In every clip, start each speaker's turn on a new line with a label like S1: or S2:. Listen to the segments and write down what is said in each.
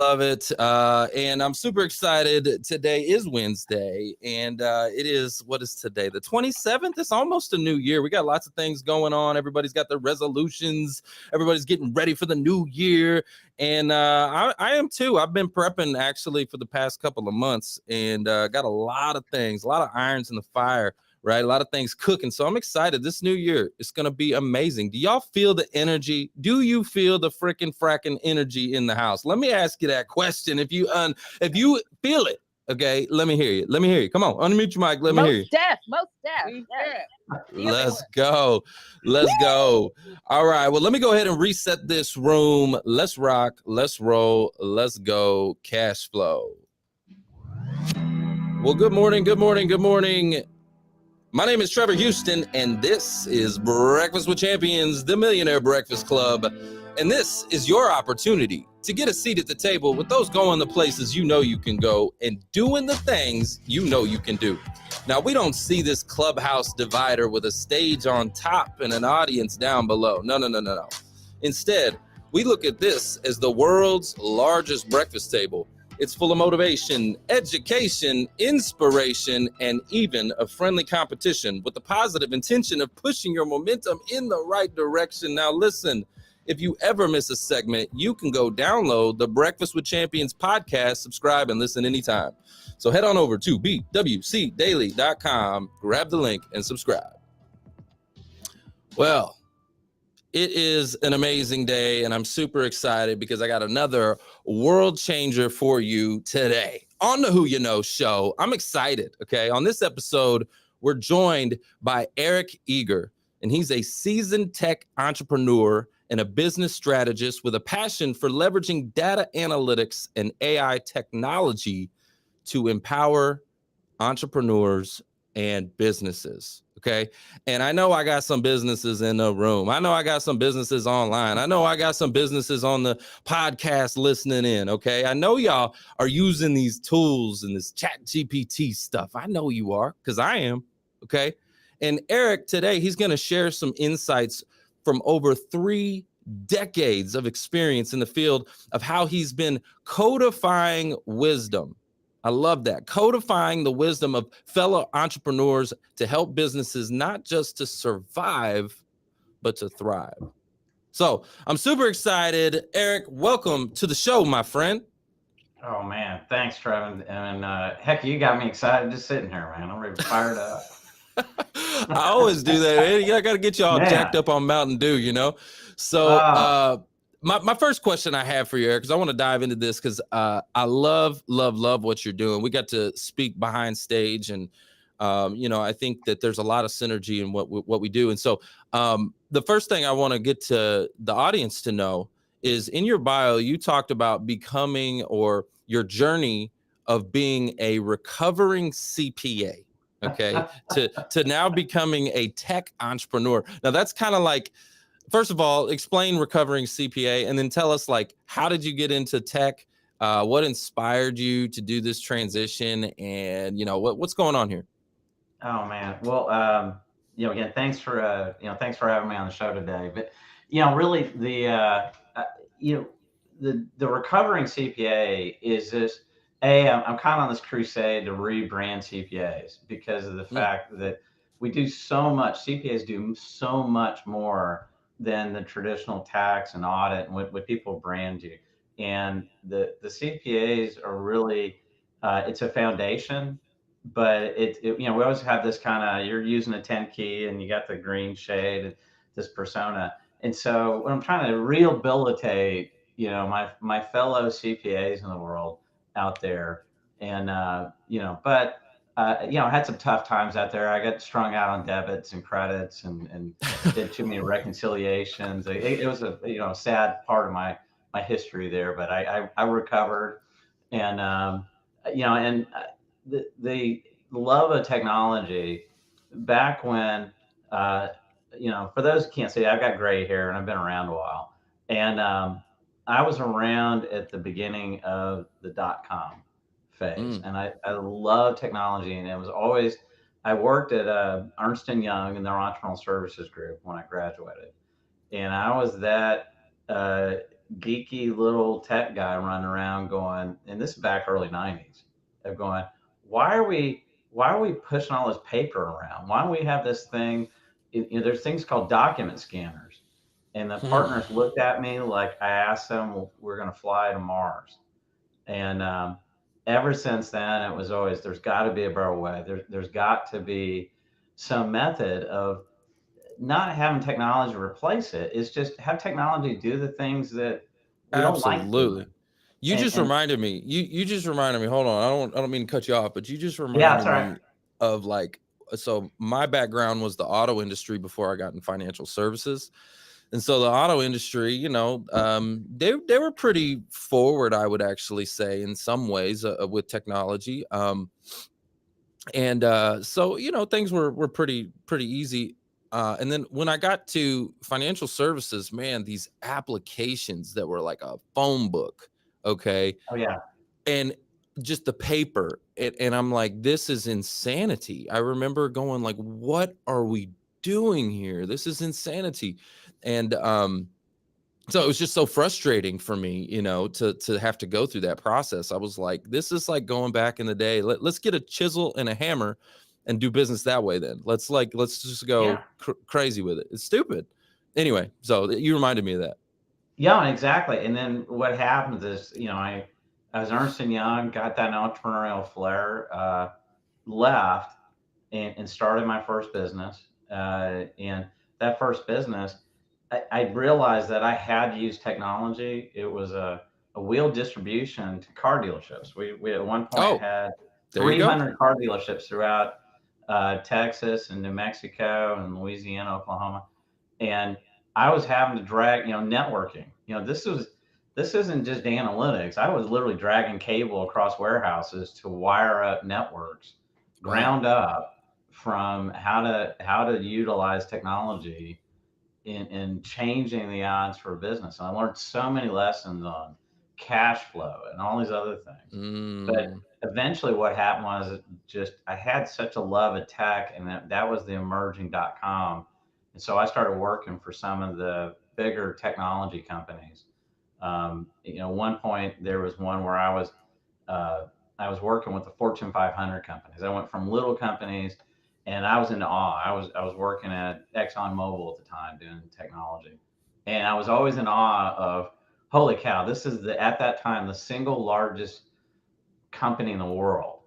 S1: love it. And I'm super excited. Today is Wednesday, and it is, what is today? The 27th? It's almost a new year. We got lots of things going on. Everybody's got their resolutions. Everybody's getting ready for the new year. And I am too. I've been prepping actually for the past couple of months and got a lot of things, a lot of irons in the fire. Right. A lot of things cooking. So I'm excited. This new year is going to be amazing. Do y'all feel the energy? Do you feel the freaking fracking energy in the house? Let me ask you that question. If you feel it, okay, let me hear you. Let me hear you. Come on, unmute your mic. Let me hear you.
S2: Most deaf.
S1: Let's go. Let's go. All right. Well, let me go ahead and reset this room. Let's rock. Let's roll. Let's go. Cash flow. Well, good morning. Good morning. Good morning. My name is Trevor Houston, and this is Breakfast with Champions, the Millionaire Breakfast Club. And this is your opportunity to get a seat at the table with those going the places you know you can go and doing the things you know you can do. Now, we don't see this clubhouse divider with a stage on top and an audience down below. No. Instead, we look at this as the world's largest breakfast table. It's full of motivation, education, inspiration, and even a friendly competition with the positive intention of pushing your momentum in the right direction. Now, listen, if you ever miss a segment, you can go download the Breakfast with Champions podcast, subscribe, and listen anytime. So head on over to bwcdaily.com, grab the link, and subscribe. Well, it is an amazing day, and I'm super excited because I got another world changer for you today on the Who You Know show. I'm excited, okay? On this episode, we're joined by Eric Eager, and he's a seasoned tech entrepreneur and a business strategist with a passion for leveraging data analytics and AI technology to empower entrepreneurs and businesses. Okay. And I know I got some businesses in the room. I know I got some businesses online. I know I got some businesses on the podcast listening in. Okay. I know y'all are using these tools and this chat GPT stuff. I know you are, because I am. Okay. And Eric today, he's going to share some insights from over 3 decades of experience in the field of how he's been codifying wisdom. I love that. Codifying the wisdom of fellow entrepreneurs to help businesses not just to survive, but to thrive. So I'm super excited. Eric, welcome to the show, my friend.
S3: Oh, man. Thanks, Trevor. And heck, you got me excited just sitting here, man. I'm ready to fire it up.
S1: I always do that. I got to get you all jacked up on Mountain Dew, you know? So my first question I have for you, Eric, because I want to dive into this because I love what you're doing. We got to speak behind stage, and I think that there's a lot of synergy in what we do. And so the first thing I want to get to the audience to know is, in your bio, you talked about becoming, or your journey of being a recovering CPA. Okay, to now becoming a tech entrepreneur. Now that's kind of like, first of all, explain recovering CPA, and then tell us, like, how did you get into tech? What inspired you to do this transition? And, what's going on here?
S3: Oh, man. Well, again, thanks for having me on the show today. But, really the recovering CPA is this, I'm kind of on this crusade to rebrand CPAs because of the fact that we do so much, CPAs do so much more than the traditional tax and audit and what people brand you. And the CPAs are really, it's a foundation, but we always have this kind of, you're using a 10 key and you got the green shade, this persona. And so when I'm trying to rehabilitate, my fellow CPAs in the world out there, and I had some tough times out there. I got strung out on debits and credits and did too many reconciliations. It was a sad part of my history there, but I recovered, and the love of technology back when, for those who can't see, I've got gray hair and I've been around a while, and I was around at the beginning of the .com phase, and I love technology, and it was always, I worked at Ernst & Young in their entrepreneurial services group when I graduated, and I was that geeky little tech guy running around going, and this is back early '90s, of going, why are we pushing all this paper around? Why don't we have this thing? There's things called document scanners, and the partners looked at me like I asked them, well, we're going to fly to Mars. And ever since then, it was always, there's got to be a better way. There's got to be some method of not having technology replace it. It's just have technology do the things that we don't like
S1: Absolutely.
S3: doing.
S1: You
S3: And,
S1: just
S3: and
S1: reminded me. You just reminded me. Hold on. I don't mean to cut you off, but you just
S3: yeah, it's
S1: reminded
S3: all right.
S1: me of like, so my background was the auto industry before I got in financial services. And so the auto industry, they were pretty forward, I would actually say, in some ways, with technology. So things were pretty easy. And then when I got to financial services, man, these applications that were like a phone book, okay,
S3: Oh yeah,
S1: and just the paper, and I'm like, this is insanity. I remember going like, what are we doing here? This is insanity. And so it was just so frustrating for me, to have to go through that process. I was like, this is like going back in the day. Let's get a chisel and a hammer and do business that way. Then let's just go
S3: yeah.
S1: crazy with it. It's stupid. Anyway, so you reminded me of that.
S3: Yeah, exactly. And then what happens is, I was Ernst and Young, got that entrepreneurial flair, left and started my first business. And that first business, I realized that I had to use technology. It was a wheel distribution to car dealerships. We at one point
S1: Oh,
S3: had
S1: there you go.
S3: 300 car dealerships throughout Texas and New Mexico and Louisiana, Oklahoma, and I was having to drag, networking. This isn't just analytics. I was literally dragging cable across warehouses to wire up networks,
S1: Wow.
S3: ground up, from how to utilize technology in changing the odds for business. And I learned so many lessons on cash flow and all these other things. But
S1: Mm,
S3: eventually, what happened was just I had such a love of tech, and that was the emerging.com. And so I started working for some of the bigger technology companies. One point there was one where I was working with the Fortune 500 companies. I went from little companies, and I was in awe. I was working at ExxonMobil at the time doing technology, and I was always in awe of, holy cow, this is at that time the single largest company in the world.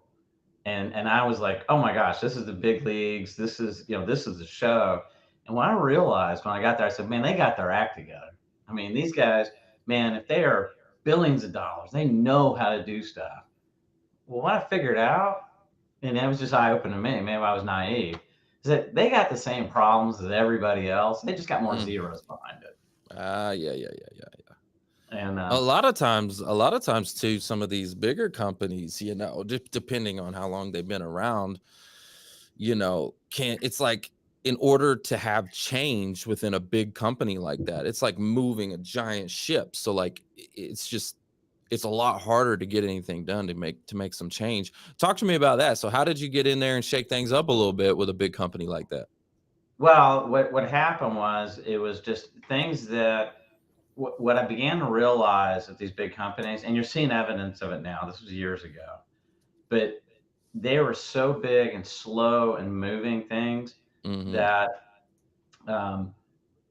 S3: And I was like, oh my gosh, this is the big leagues. This is the show. And when I realized when I got there, I said, man, they got their act together. I mean, these guys, man, if they are billions of dollars, they know how to do stuff. Well, what I figured out, and it was just eye opening to me, maybe I was naive, is that they got the same problems as everybody else. They just got more
S1: mm.
S3: zeros behind it.
S1: Yeah.
S3: And
S1: A lot of times too, some of these bigger companies, just depending on how long they've been around, can't, it's like, in order to have change within a big company like that, it's like moving a giant ship. So like it's a lot harder to get anything done to make some change. Talk to me about that. So how did you get in there and shake things up a little bit with a big company like that?
S3: well, what happened was it was just things that what I began to realize at these big companies, and you're seeing evidence of it now. This was years ago, but they were so big and slow and moving things
S1: Hmm.
S3: that um,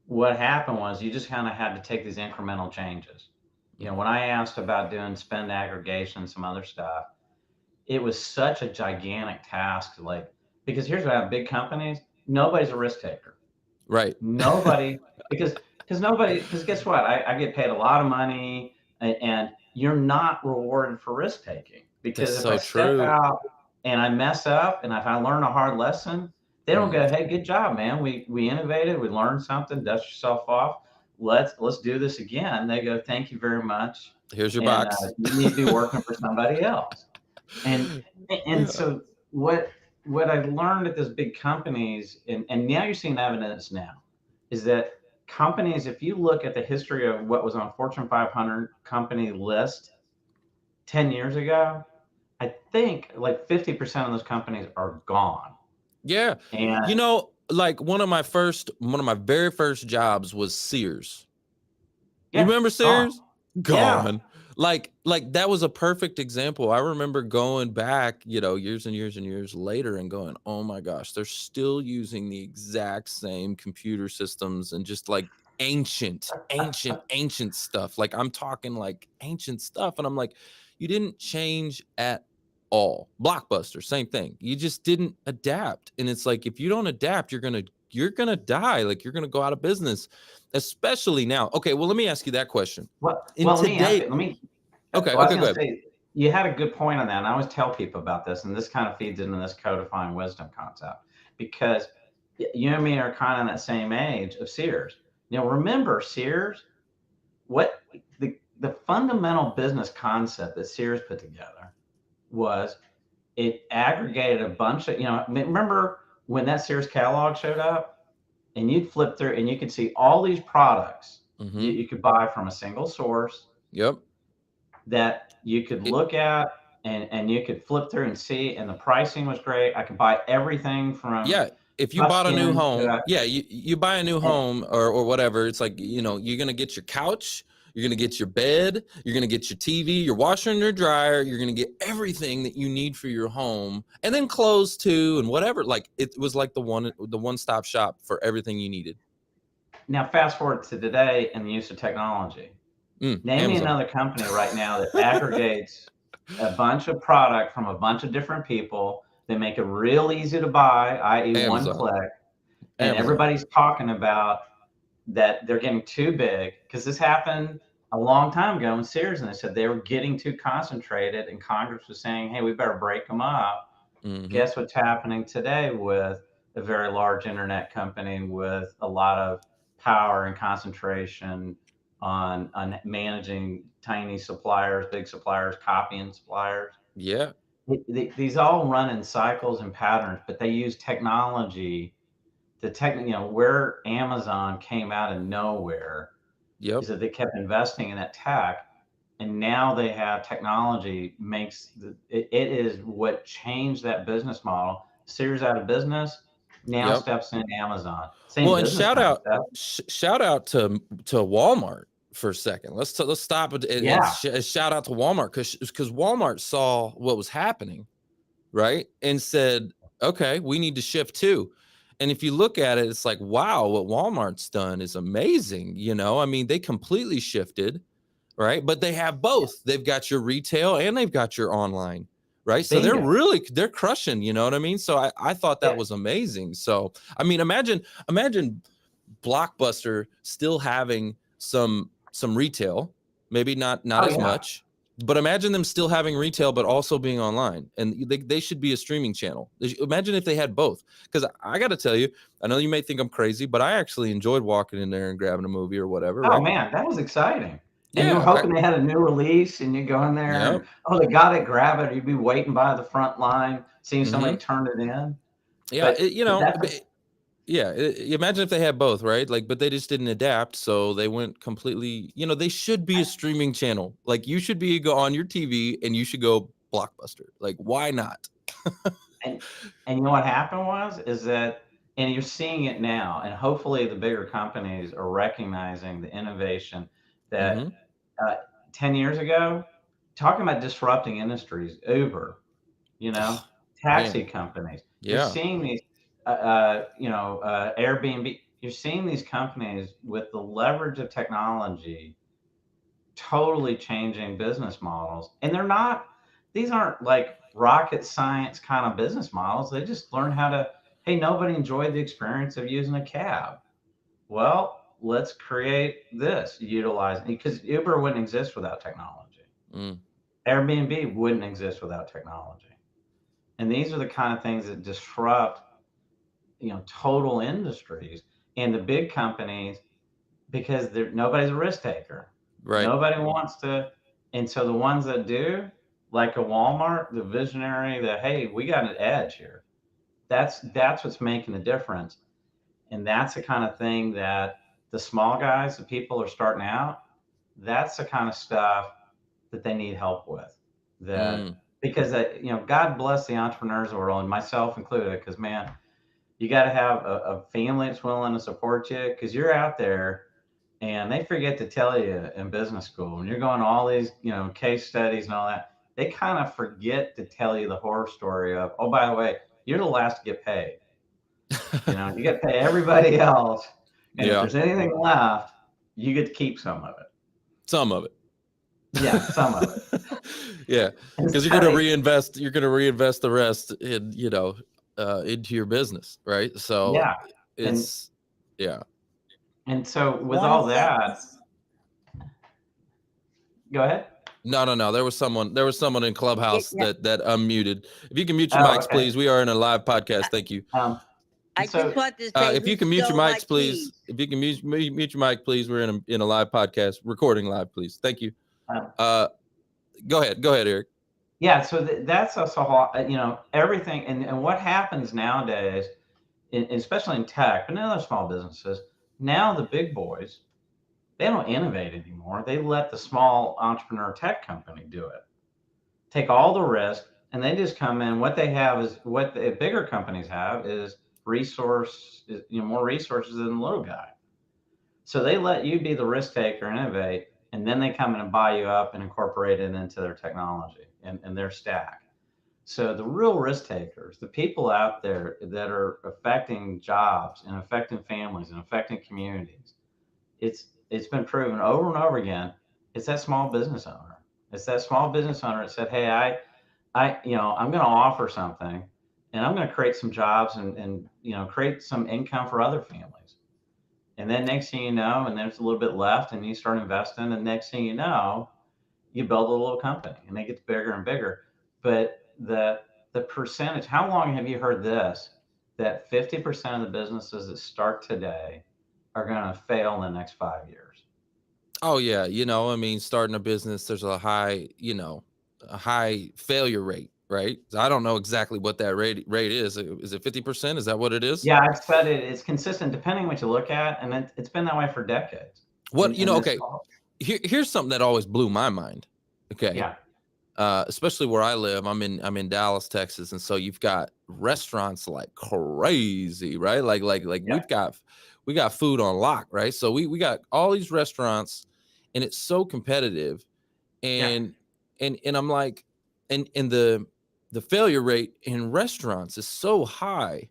S3: what happened was you just kind of had to take these incremental changes. When I asked about doing spend aggregation, some other stuff, it was such a gigantic task. Like, because here's what I have: big companies, nobody's a risk taker.
S1: Right.
S3: Nobody, because guess what? I get paid a lot of money, and you're not rewarded for risk taking,
S1: That's
S3: because if I
S1: so
S3: step
S1: true.
S3: out and I mess up, and if I learn a hard lesson, they don't
S1: Mm.
S3: go, "Hey, good job, man. We innovated. We learned something. Dust yourself off. Let's do this again." They go, "Thank you very much,
S1: Here's your
S3: and
S1: box.
S3: you need to be working for somebody else." And and
S1: Yeah.
S3: so what I learned at those big companies, and now you're seeing evidence now, is that companies, if you look at the history of what was on Fortune 500 company list 10 years ago, I think like 50% of those companies are gone.
S1: Yeah.
S3: And
S1: Like one of my very first jobs was Sears. You
S3: yeah,
S1: remember
S3: gone.
S1: Sears?
S3: Yeah.
S1: gone. Like that was a perfect example. I remember going back, years and years and years later and going, "Oh my gosh, they're still using the exact same computer systems and just like ancient stuff." Like I'm talking like ancient stuff and I'm like, "You didn't change at all." Blockbuster, same thing. You just didn't adapt. And it's like if you don't adapt, you're going to die. Like you're going to go out of business, especially now. Okay, well let me ask you that question in
S3: Let me ask you.
S1: today.
S3: Let me.
S1: Okay,
S3: Well, I was
S1: okay, go
S3: going to
S1: ahead.
S3: say you had a good point on that, and I always tell people about this, and this kind of feeds into this codifying wisdom concept because you and me are kind of in that same age of Sears. Remember Sears? What the fundamental business concept that Sears put together was it aggregated a bunch of remember when that Sears catalog showed up and you'd flip through and you could see all these products
S1: Mhm.
S3: you could buy from a single source
S1: Yep.
S3: that you could
S1: It
S3: look at and you could flip through and see, and the pricing was great. I could buy everything from
S1: yeah, if you bought a new
S3: Buckskin
S1: home,
S3: to
S1: yeah, you buy a new
S3: and
S1: home or whatever, it's like, you're gonna get your couch, you're gonna get your bed, you're gonna get your TV, your washer and your dryer, you're gonna get everything that you need for your home, and then clothes too, and whatever. Like it was like the one-stop shop for everything you needed.
S3: now fast forward to today and the use of technology. Name me
S1: Amazon.
S3: another company right now that aggregates a bunch of product from a bunch of different people. They make it real easy to buy, i.e., one
S1: Amazon.
S3: click, and
S1: Amazon.
S3: everybody's talking about that they're getting too big because this happened a long time ago in Sears, and they said they were getting too concentrated, and Congress was saying, "Hey, we better break them up."
S1: Mhm.
S3: Guess what's happening today with a very large internet company with a lot of power and concentration on managing tiny suppliers, big suppliers, copying suppliers.
S1: Yeah.
S3: These all run in cycles and patterns, but they use technology where Amazon came out of nowhere
S1: Yep.
S3: is that they kept investing in that tech, and now they have technology it is what changed that business model. Sears out of business, now
S1: Yep.
S3: steps in Amazon. Same
S1: Well, and
S3: business
S1: shout out
S3: concept.
S1: shout out to Walmart for a second. Let's stop and
S3: Yeah.
S1: shout out to Walmart because Walmart saw what was happening, right? And said, "Okay, we need to shift too." And if you look at it, it's like, wow, what Walmart's done is amazing. I mean, they completely shifted, right? But they have
S3: Yeah.
S1: both. They've got your retail and they've got your online, right? So they're
S3: Bingo.
S1: really they're crushing, you know what I mean? So I thought that
S3: Yeah.
S1: was amazing. So I mean, imagine Blockbuster still having some retail, maybe not
S3: Oh
S1: as
S3: yeah.
S1: much, but imagine them still having retail but also being online, and they should be a streaming channel. Imagine if they had both, because I got to tell you, I know you may think I'm crazy, but I actually enjoyed walking in there and grabbing a movie or whatever,
S3: Oh
S1: right?
S3: man, that was exciting. And you were
S1: Yeah.
S3: hoping they had a new release, and you go in there and
S1: Yep.
S3: oh, they got it, grab it. You'd be waiting by the front line, seeing somebody
S1: Hmm.
S3: turn it in.
S1: Yeah,
S3: But that's a
S1: yeah, imagine if they had both, right? Like, but they just didn't adapt, so they went completely. They should be a streaming channel. Like, you should go on your TV and you should go Blockbuster. Like, why not?
S3: and and you know what happened was is that and you're seeing it now, and hopefully the bigger companies are recognizing the innovation that
S1: Hmm.
S3: 10 years ago, talking about disrupting industries, Uber, you know,
S1: Oh,
S3: taxi
S1: man,
S3: companies. You're
S1: yeah,
S3: seeing these, Airbnb. You're seeing these companies with the leverage of technology totally changing business models. And these aren't like rocket science kind of business models. They just learn how to, hey, nobody enjoyed the experience of using a cab. Well, let's create this, utilize because Uber wouldn't exist without technology.
S1: mm,
S3: Airbnb wouldn't exist without technology. And these are the kind of things that disrupt, total industries and the big companies because nobody's a risk taker.
S1: right,
S3: Nobody wants to, and so the ones that do, like a Walmart, the visionary, that hey, we got an edge here. That's what's making the difference, and that's the kind of thing that the small guys, the people are starting out. That's the kind of stuff that they need help with. That
S1: mm,
S3: because God bless the entrepreneurs of the world, and myself included, because man, you got to have a family that's willing to support you because you're out there. And they forget to tell you in business school when you're going to all these, case studies and all that, they kind of forget to tell you the horror story of, oh, by the way, you're the last to get paid. You get to pay everybody else. And if
S1: Yeah,
S3: there's anything left, you get to keep some of it.
S1: some of it.
S3: Yeah, some of it.
S1: Yeah,
S3: And
S1: because
S3: so they,
S1: you're gonna reinvest the rest in, into your business, right? So
S3: yeah. And
S1: it's yeah.
S3: and so with
S2: One
S3: all that,
S2: sentence.
S3: go ahead.
S1: No. There was someone in Clubhouse
S2: Yeah,
S1: that unmuted. If you can mute your
S3: Oh,
S1: mics,
S3: okay.
S1: please. We are in a live podcast. Thank you.
S3: Um,
S2: I
S3: and
S2: just
S3: so
S2: want to say
S1: If
S2: who
S1: you can mute your
S2: stole my
S1: mics, please.
S2: keys.
S1: If you can mute your mic, please. We're in a live podcast, recording live, please. Thank you.
S3: uh,
S1: Go ahead, Eric.
S3: yeah, so that's a whole, everything. And what happens nowadays, especially in tech, but in other small businesses, now the big boys, they don't innovate anymore. They let the small entrepreneur tech company do it, take all the risk, and they just come in. What they have is what the bigger companies have is more resources than the little guy. So they let you be the risk taker, innovate, and then they come in and buy you up and incorporate it into their technology and their stack. So the real risk takers, the people out there that are affecting jobs and affecting families and affecting communities, it's been proven over and over again. It's that small business owner. It's that small business owner that said, "Hey, I'm going to offer something, and I'm going to create some jobs and create some income for other families." And then next thing you know, and there's a little bit left, and you start investing, and next thing you know, you build a little company, and it gets bigger and bigger. But the percentage, how long have you heard this? That 50% of the businesses that start today are going to fail in the next 5 years.
S1: Oh yeah, I mean, starting a business, there's a high failure rate, right? So I don't know exactly what that rate is. Is it 50%? Is that what it is?
S3: Yeah, I've said it. It's consistent depending what you look at, and it's been that way for decades.
S1: What,
S3: And this,
S1: okay, here's something that always blew my mind. Okay.
S3: yeah,
S1: Especially where I live, I'm in Dallas, Texas, and so you've got restaurants like crazy, right? Like
S3: yeah,
S1: we got food on lock, right? So we got all these restaurants, and it's so competitive,
S3: yeah.
S1: and I'm like, and the failure rate in restaurants is so high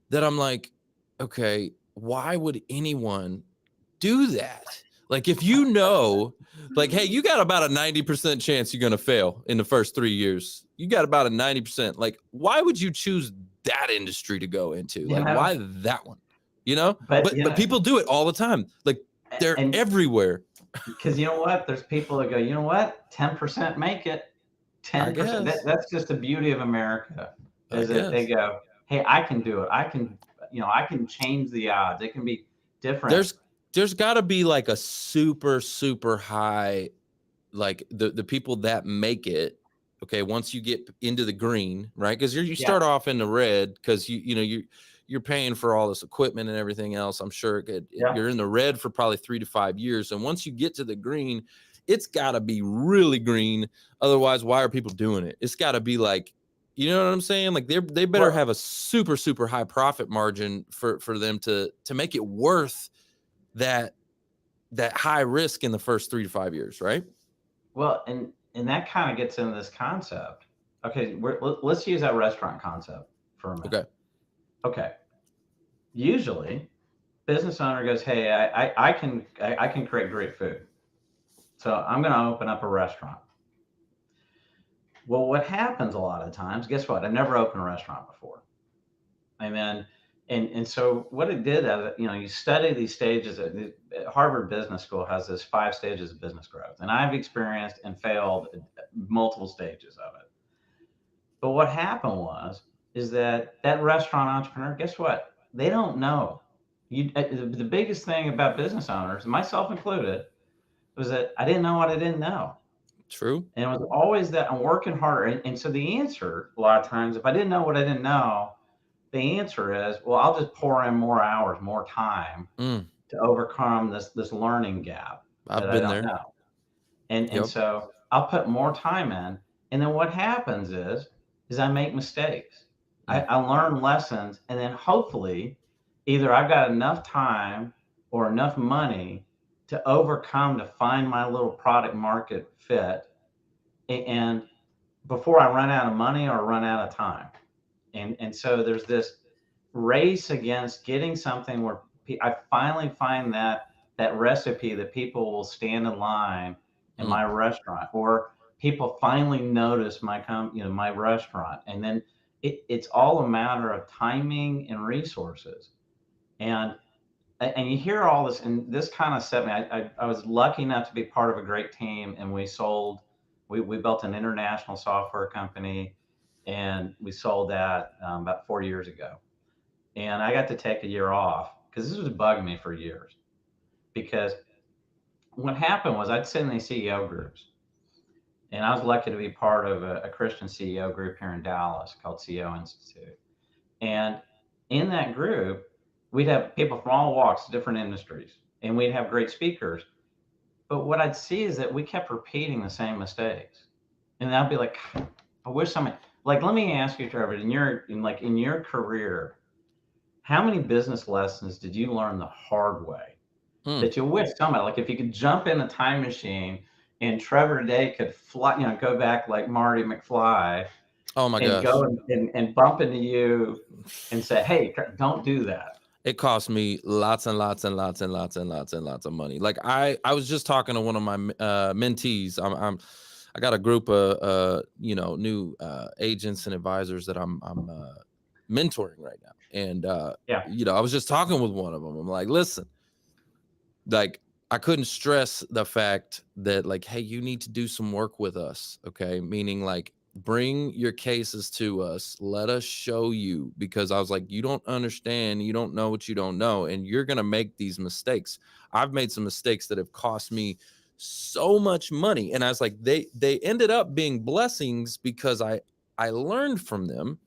S1: that I'm like, okay, why would anyone do that? Like, if like, hey, you got about a 90% chance you're going to fail in the first 3 years. You got about a 90%. Like, why would you choose that industry to go into?
S3: You
S1: Like,
S3: know,
S1: why that one?
S3: but
S1: But people do it all the time. Like, they're
S3: and
S1: everywhere.
S3: because you know what, there's people that go, you know what, 10% make it,
S1: I
S3: 10%.
S1: guess.
S3: That's just the beauty of America,
S1: I
S3: is that they
S1: guess.
S3: go, hey, I can do it. I can change the odds. It can be different.
S1: There's got to be like a super super high, like the people that make it, okay, once you get into the green, right? Because you
S3: Yeah,
S1: start off in the red because you're paying for all this equipment and everything else. I'm sure
S3: yeah.
S1: you're in the red for probably 3 to 5 years, and once you get to the green, it's got to be really green. Otherwise, why are people doing it? It's got to be like, you know what I'm saying? Like, they better
S3: Well,
S1: have a super super high profit margin for them to make it worth that high risk in the first 3 to 5 years, right?
S3: well, and that kind of gets into this concept. Okay, let's use that restaurant concept for a minute.
S1: Okay.
S3: Okay, usually business owner goes, hey, I can create great food, so I'm going to open up a restaurant. Well, what happens a lot of times, guess what? I've never opened a restaurant before. And then, and so what it did, you study these stages. Harvard Business School has this 5 stages of business growth, and I've experienced and failed multiple stages of it. But what happened is that restaurant entrepreneur, guess what? They don't know. The biggest thing about business owners, myself included, was that I didn't know what I didn't know.
S1: True.
S3: And it was always that I'm working harder. And so the answer, a lot of times, if I didn't know what I didn't know, the answer is, well, I'll just pour in more hours, more time
S1: Mm,
S3: to overcome this learning gap
S1: I've
S3: that I
S1: been
S3: don't
S1: there.
S3: know. And
S1: Yep.
S3: so I'll put more time in. And then what happens is I make mistakes. I,
S1: Mm.
S3: I learn lessons, and then hopefully either I've got enough time or enough money to overcome to find my little product market fit, and before I run out of money or run out of time. And so there's this race against getting something where I finally find that recipe that people will stand in line in
S1: Mm,
S3: my restaurant, or people finally notice my restaurant, and then it's all a matter of timing and resources. And and you hear all this, and this kind of set me. I was lucky enough to be part of a great team, and we built an international software company, and we sold that about 4 years ago. And I got to take a year off because this was bugging me for years. Because what happened was I'd sit in these CEO groups, and I was lucky to be part of a Christian CEO group here in Dallas called CEO Institute. And in that group, we'd have people from all walks, different industries, and we'd have great speakers. But what I'd see is that we kept repeating the same mistakes. And I'd be like, I wish somebody, like, let me ask you, Trevor, in your career, how many business lessons did you learn the hard way
S1: mm.
S3: that you wish somebody, like, if you could jump in a time machine and Trevor today could fly, go back like Marty McFly
S1: Oh my
S3: and
S1: gosh.
S3: go and bump into you and say, hey, don't do that.
S1: It cost me lots and lots and lots and lots and lots and lots of money. Like I was just talking to one of my mentees. I got a group of new agents and advisors that I'm mentoring right now. And
S3: Yeah.
S1: I was just talking with one of them. I'm like, listen, like I couldn't stress the fact that, like, hey, you need to do some work with us. Okay. Meaning, like, bring your cases to us. Let us show you, because I was like, you don't understand. You don't know what you don't know. And you're going to make these mistakes. I've made some mistakes that have cost me so much money. And I was like, they ended up being blessings because I learned from them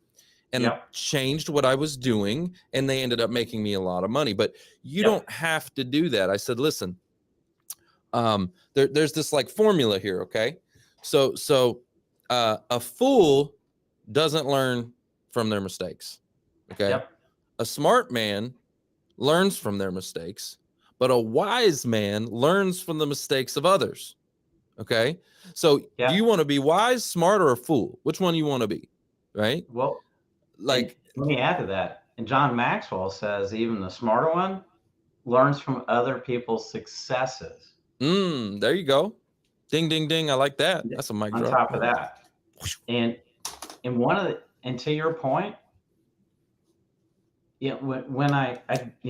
S1: and
S3: Yep.
S1: changed what I was doing, and they ended up making me a lot of money. But you
S3: Yep.
S1: don't have to do that. I said, listen, there's this like formula here, okay? So a fool doesn't learn from their mistakes, okay?
S3: Yep.
S1: A smart man learns from their mistakes, but a wise man learns from the mistakes of others, okay? So do
S3: Yep.
S1: you want to be wise, smart, or a fool? Which one you want to be, right?
S3: Well, and
S1: Like,
S3: let me add to that. And John Maxwell says even the smarter one learns from other people's successes.
S1: there you go. Ding, ding, ding. I like that. That's a mic
S3: On
S1: drop.
S3: top of that, and and to your point, when I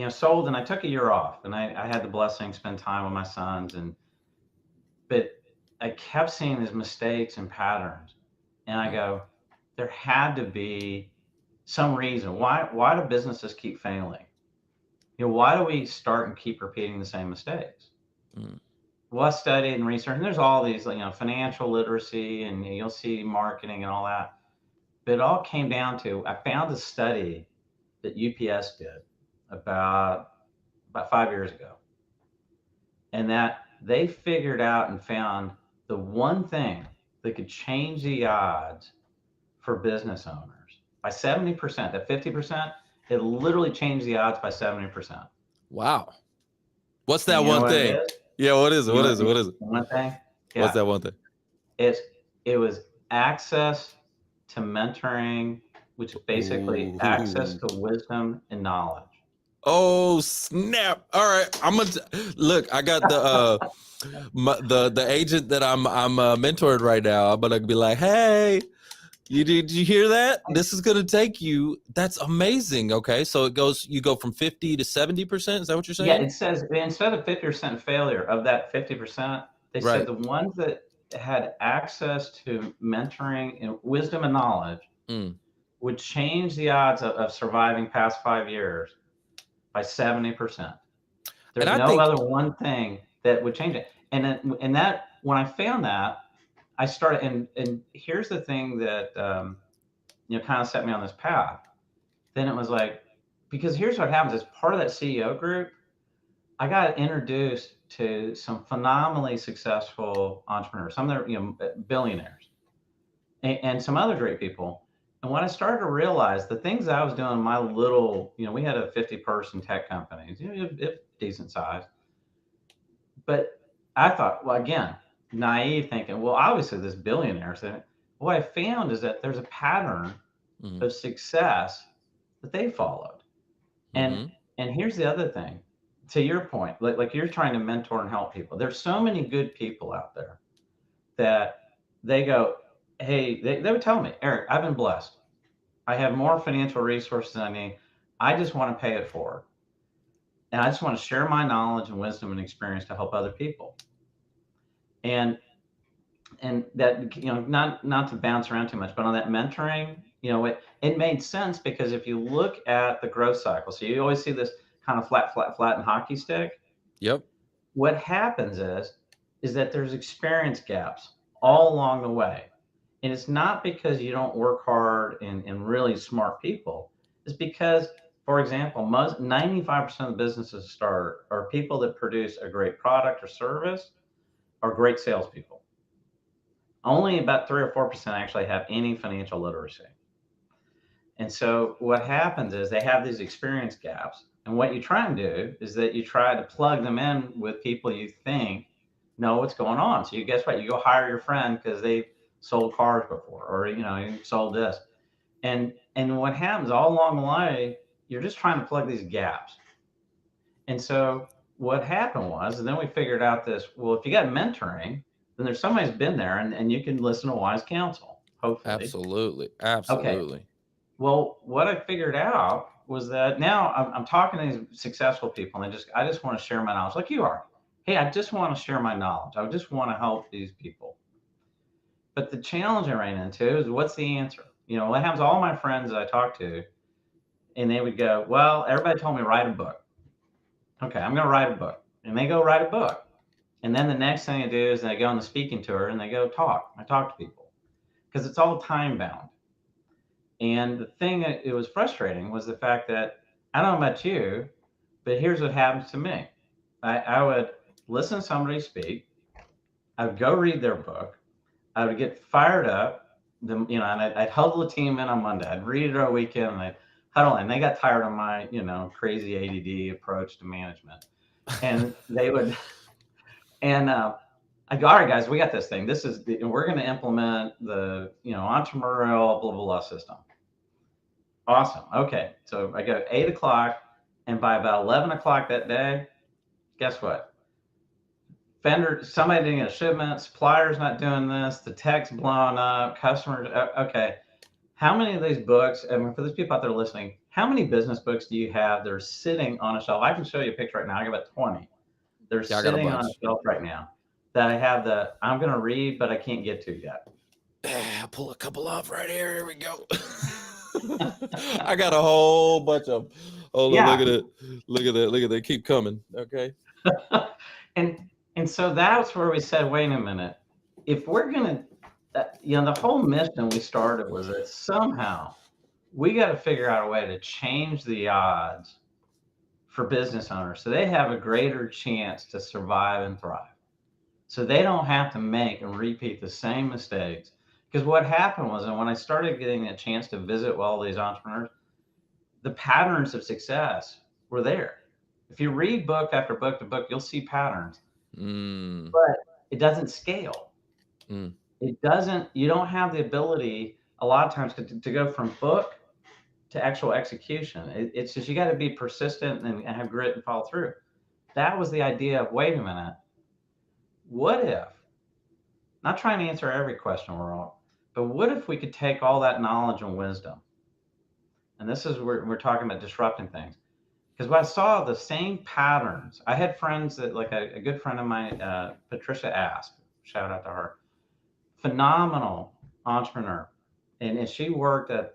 S3: sold, and I took a year off, and I had the blessing to spend time with my sons, but I kept seeing his mistakes and patterns, and I go, there had to be some reason why do businesses keep failing? Why do we start and keep repeating the same mistakes?
S1: Mm.
S3: Well, I studied and researched, and there's all these, financial literacy, and you'll see marketing and all that. But it all came down to, I found a study that UPS did about 5 years ago, and that they figured out and found the one thing that could change the odds for business owners by 70%. That 50%, it literally changed the odds by 70%.
S1: Wow. What's
S3: And
S1: that
S3: you know
S1: one
S3: what it
S1: thing?
S3: is?
S1: Yeah, what is it?
S3: You
S1: What
S3: know,
S1: is it? What is it?
S3: one thing,
S1: What's
S3: yeah,
S1: that one thing?
S3: it's it was access to mentoring, which is basically access
S1: Ooh.
S3: to wisdom and knowledge.
S1: Oh snap! All right, look. I got the agent that I'm mentoring right now. I'm gonna be like, hey, did you hear that? This is gonna take you. That's amazing. Okay, so you go from 50 to 70%. Is that what you're
S3: Yeah,
S1: saying?
S3: it says instead of 50% failure, of that 50%, they said
S1: Right.
S3: the ones that had access to mentoring and wisdom and knowledge
S1: Mm.
S3: would change the odds of surviving past 5 years by 70%.
S1: And
S3: There's
S1: I
S3: no
S1: think,
S3: other one thing that would change it. And that, when I found that, I started, and here's the thing that kind of set me on this path. Then it was like, because here's what happens: as part of that CEO group, I got introduced to some phenomenally successful entrepreneurs, some of them, billionaires, and some other great people. And when I started to realize the things I was doing in my little, we had a 50-person tech company, decent size. But I thought, well, again, naive thinking, well, obviously this billionaire said, what I found is that there's a pattern
S1: Hmm.
S3: of success that they followed. And
S1: Hmm.
S3: and here's the other thing, to your point, like you're trying to mentor and help people. There's so many good people out there that they go, hey, they would tell me, Eric, I've been blessed. I have more financial resources than I need. I just want to pay it forward. And I just want to share my knowledge and wisdom and experience to help other people. And that, not to bounce around too much, but on that mentoring, it made sense because if you look at the growth cycle, so you always see this kind of flat, flat, flat and hockey stick.
S1: Yep.
S3: What happens is that there's experience gaps all along the way. And it's not because you don't work hard and really smart people. It's because, for example, most 95% of the businesses start are people that produce a great product or service or great salespeople. Only about 3 or 4% actually have any financial literacy. And so what happens is they have these experience gaps. And what you try and do is that you try to plug them in with people you think know what's going on. So you guess what? You go hire your friend because they sold cars before, or you sold this. And what happens all along the way, you're just trying to plug these gaps. And so what happened was, and then we figured out this, well, if you got mentoring, then there's somebody who's been there and you can listen to wise counsel, hopefully.
S1: Absolutely.
S3: Okay.
S1: Absolutely.
S3: Well, what I figured out was that now I'm talking to these successful people, and I just want to share my knowledge, like you are. Hey, I just want to share my knowledge. I just want to help these people. But the challenge I ran into is, what's the answer? What happens to all my friends that I talk to, and they would go, well, everybody told me write a book. Okay, I'm going to write a book, and they go write a book, and then the next thing I do is they go on the speaking tour and they go talk. I talk to people because it's all time bound. And the thing that it was frustrating was the fact that, I don't know about you, but here's what happens to me. I would listen to somebody speak. I would go read their book. I would get fired up. And I'd huddle the team in on Monday. I'd read it all weekend and I'd huddle in. They got tired of my, crazy ADD approach to management. And they would, and I go, all right, guys, we got this thing. We're going to implement the, entrepreneurial blah, blah, blah system. Awesome. Okay. So I go 8 o'clock, and by about 11 o'clock that day, guess what? Somebody didn't get a shipment, supplier's not doing this, the tech's blowing up, customers. Okay. How many of these books, I mean, for those people out there listening, how many business books do you have that are sitting on a shelf? I can show you a picture right now. I got about 20. They're
S1: Yeah, I got a
S3: sitting on a
S1: bunch.
S3: shelf right now that I'm going to read, but I can't get to yet.
S1: I'll pull a couple off right here. Here we go. I got a whole bunch of 'em. Oh, look
S3: Yeah.
S1: at it. Look at that. Look at that. Keep coming. Okay.
S3: and and so that's where we said, wait a minute, if we're gonna, the whole mission we started was that somehow we got to figure out a way to change the odds for business owners so they have a greater chance to survive and thrive. So they don't have to make and repeat the same mistakes. Because what happened was, and when I started getting a chance to visit with all these entrepreneurs, the patterns of success were there. If you read book after book to book, you'll see patterns,
S1: Mm,
S3: but it doesn't scale.
S1: mm,
S3: It doesn't, you don't have the ability a lot of times to go from book to actual execution. It's just, you got to be persistent and have grit and follow through. That was the idea of, wait a minute, what if, not trying to answer every question we're all, but what if we could take all that knowledge and wisdom? And this is where we're talking about disrupting things. Because when I saw the same patterns, I had friends that, like a good friend of mine, Patricia Asp, shout out to her, phenomenal entrepreneur. And she worked at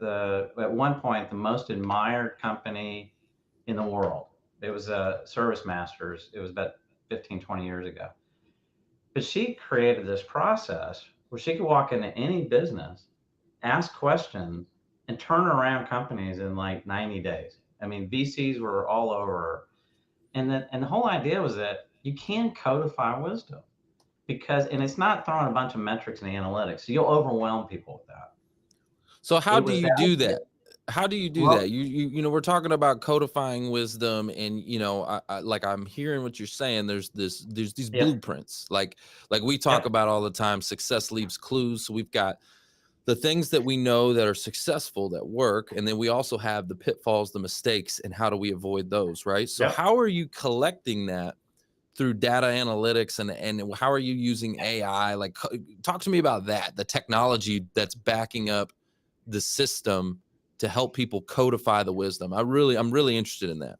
S3: one point, the most admired company in the world. It was Service Masters. It was about 15, 20 years ago. But she created this process where she could walk into any business, ask questions, and turn around companies in like 90 days. I mean, VCs were all over her. And the whole idea was that you can codify wisdom, and it's not throwing a bunch of metrics and analytics. So you'll overwhelm people with that.
S1: So how
S3: It
S1: do
S3: was
S1: you
S3: that.
S1: do that? How do you do
S3: Well,
S1: that? You know, we're talking about codifying wisdom, and you know, like I'm hearing what you're saying. There's these
S3: yep,
S1: blueprints, like we talk
S3: yep,
S1: about all the time. Success leaves clues. So we've got the things that we know that are successful that work, and then we also have the pitfalls, the mistakes, and how do we avoid those, right? So
S3: yep.
S1: how are you collecting that through data analytics, and how are you using AI? Like, talk to me about that, the technology that's backing up the system to help people codify the wisdom. I'm really interested in that.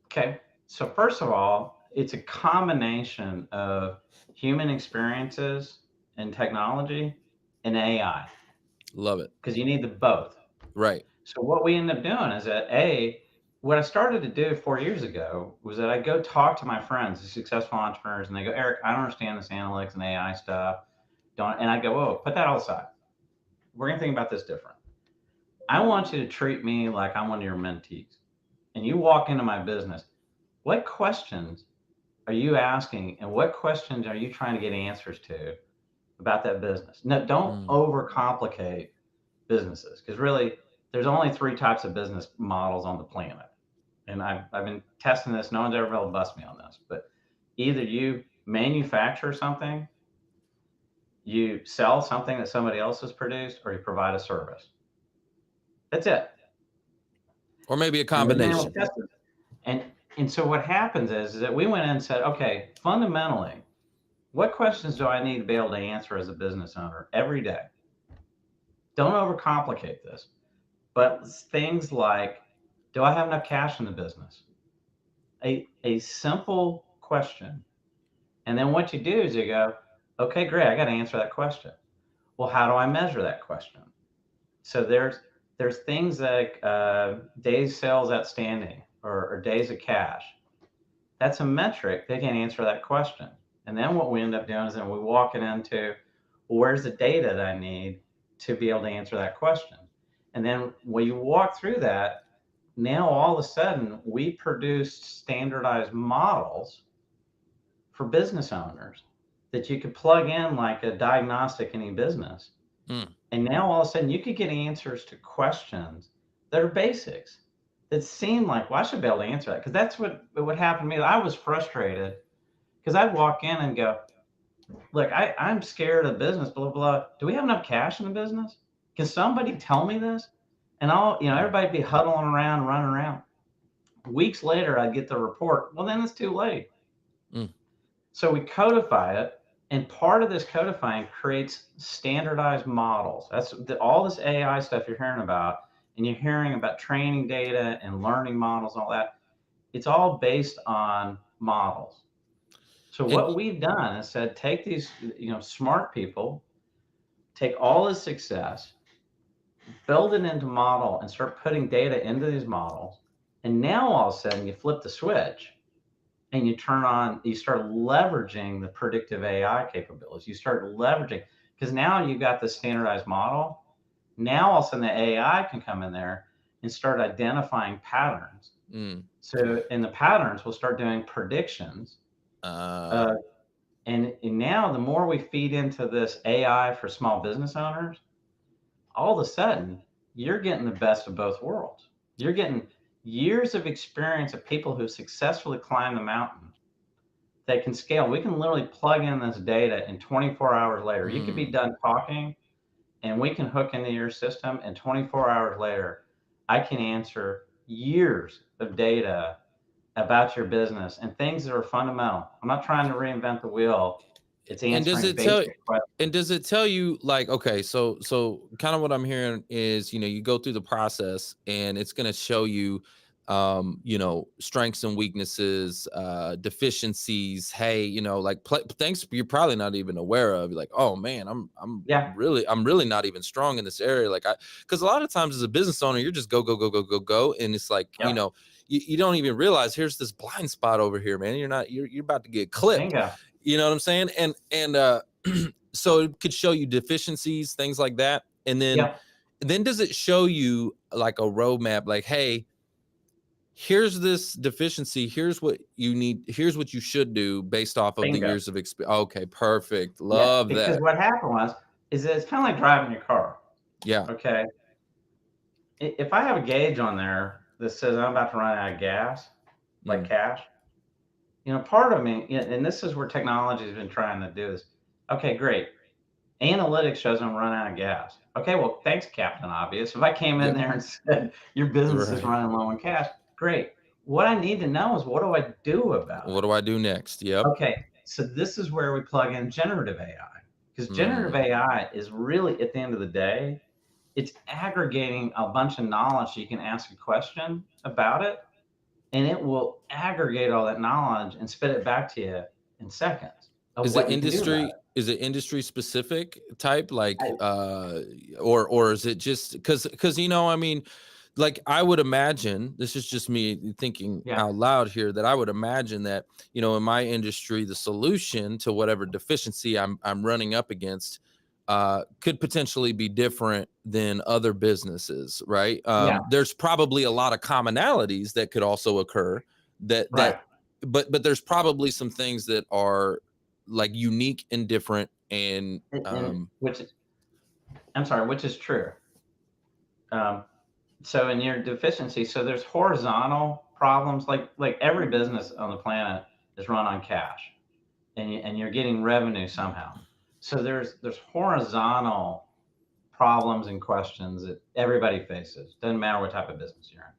S3: Okay. So first of all, it's a combination of human experiences and technology and AI
S1: Love it.
S3: because you need the both.
S1: Right.
S3: So what we end up doing is that what I started to do 4 years ago was that I go talk to my friends, the successful entrepreneurs, and they go, Eric, I don't understand this analytics and AI stuff. Don't, and I go, whoa, put that all aside. We're gonna think about this different. I want you to treat me like I'm one of your mentees. And you walk into my business. What questions are you asking and what questions are you trying to get answers to about that business? No, don't
S1: Mm.
S3: overcomplicate businesses because really there's only three types of business models on the planet. And I've been testing this. No one's ever been able to bust me on this, but either you manufacture something, you sell something that somebody else has produced, or you provide a service. That's it.
S1: Or maybe a
S3: And we've been able to
S1: combination.
S3: test it. And so what happens is that we went in and said, okay, fundamentally, what questions do I need to be able to answer as a business owner every day? Don't overcomplicate this, but things like, do I have enough cash in the business? A simple question. And then what you do is you go, okay, great, I got to answer that question. Well, how do I measure that question? So there's things like days sales outstanding or days of cash. That's a metric. They can answer that question. And then what we end up doing is then we walk it into, well, where's the data that I need to be able to answer that question? And then when you walk through that, now all of a sudden we produce standardized models for business owners that you could plug in like a diagnostic in any business.
S1: Mm.
S3: And now all of a sudden you could get answers to questions that are basics that seem like, well, I should be able to answer that. Because that's what happened to me. I was frustrated because I'd walk in and go, look, I'm scared of business, blah, blah. Do we have enough cash in the business? Can somebody tell me this? And
S1: Mm.
S3: everybody be huddling around, running around. Weeks later, I'd get the report. Well, then it's too late.
S1: Mm.
S3: So we codify it, and part of this codifying creates standardized models. All this AI stuff you're hearing about, and you're hearing about training data and learning models, and all that. It's all based on models. So
S1: And
S3: what we've done is said, take these, smart people, take all this success, build it into model, and start putting data into these models. And now all of a sudden, you flip the switch and you start leveraging the predictive AI capabilities. You start leveraging because now you've got the standardized model. Now all of a sudden the AI can come in there and start identifying patterns.
S1: mm.
S3: So in the patterns, we'll start doing predictions.
S1: uh
S3: Uh, and now the more we feed into this AI for small business owners, all of a sudden you're getting the best of both worlds. You're getting years of experience of people who successfully climbed the mountain that can scale. We can literally plug in this data and 24 hours later, you could be
S1: mm.
S3: done talking and we can hook into your system. And 24 hours later, I can answer years of data about your business and things that are fundamental. I'm not trying to reinvent the wheel. It's
S1: And does
S3: answering
S1: it tell
S3: basic questions.
S1: and does it tell you, like, okay, so kind of what I'm hearing is, you go through the process and it's going to show you strengths and weaknesses, deficiencies, hey, like things you're probably not even aware of. You're like, oh man,
S3: Yeah,
S1: I'm really not even strong in this area. Like, because a lot of times as a business owner, you're just go go go go go go, and it's like,
S3: yep,
S1: you don't even realize here's this blind spot over here, man. You're about to get clipped.
S3: bingo.
S1: You know what I'm saying? And so it could show you deficiencies, things like that. And
S3: Yep,
S1: then does it show you like a roadmap, like, hey, here's this deficiency, here's what you need, here's what you should do based off of the
S3: bingo.
S1: years of experience. Okay, perfect.
S3: Yeah,
S1: Love
S3: because
S1: that.
S3: what happened was, is that it's kind of like driving your car.
S1: Yeah.
S3: Okay. if I have a gauge on there that says I'm about to run out of gas, like
S1: Mm,
S3: cash, part of me, and this is where technology has been trying to do this. Okay, great. Analytics shows I'm running out of gas. Okay, well, thanks, Captain Obvious. If I came in
S1: yep.
S3: there and said your business is
S1: Right.
S3: running low on cash, great. What I need to know is, what do I do about
S1: What
S3: it?
S1: do I do next? Yep.
S3: Okay, so this is where we plug in generative AI, because generative
S1: Mm.
S3: AI is really, at the end of the day, it's aggregating a bunch of knowledge so you can ask a question about it, and it will aggregate all that knowledge and spit it back to you in seconds of
S1: Is it
S3: what you can do about
S1: industry? Is it industry specific type, like,
S3: it.
S1: or is it just because I mean, like I would imagine, this is just me thinking
S3: Yeah,
S1: out loud here, that I would imagine that in my industry, the solution to whatever deficiency I'm running up against could potentially be different than other businesses, right?
S3: yeah,
S1: There's probably a lot of commonalities that could also occur that
S3: right.
S1: but there's probably some things that are like unique and different and
S3: And which, I'm sorry, which is true. Um, so in your deficiency, so there's horizontal problems, like every business on the planet is run on cash, and you're getting revenue somehow. So there's horizontal problems and questions that everybody faces. Doesn't matter what type of business you're in.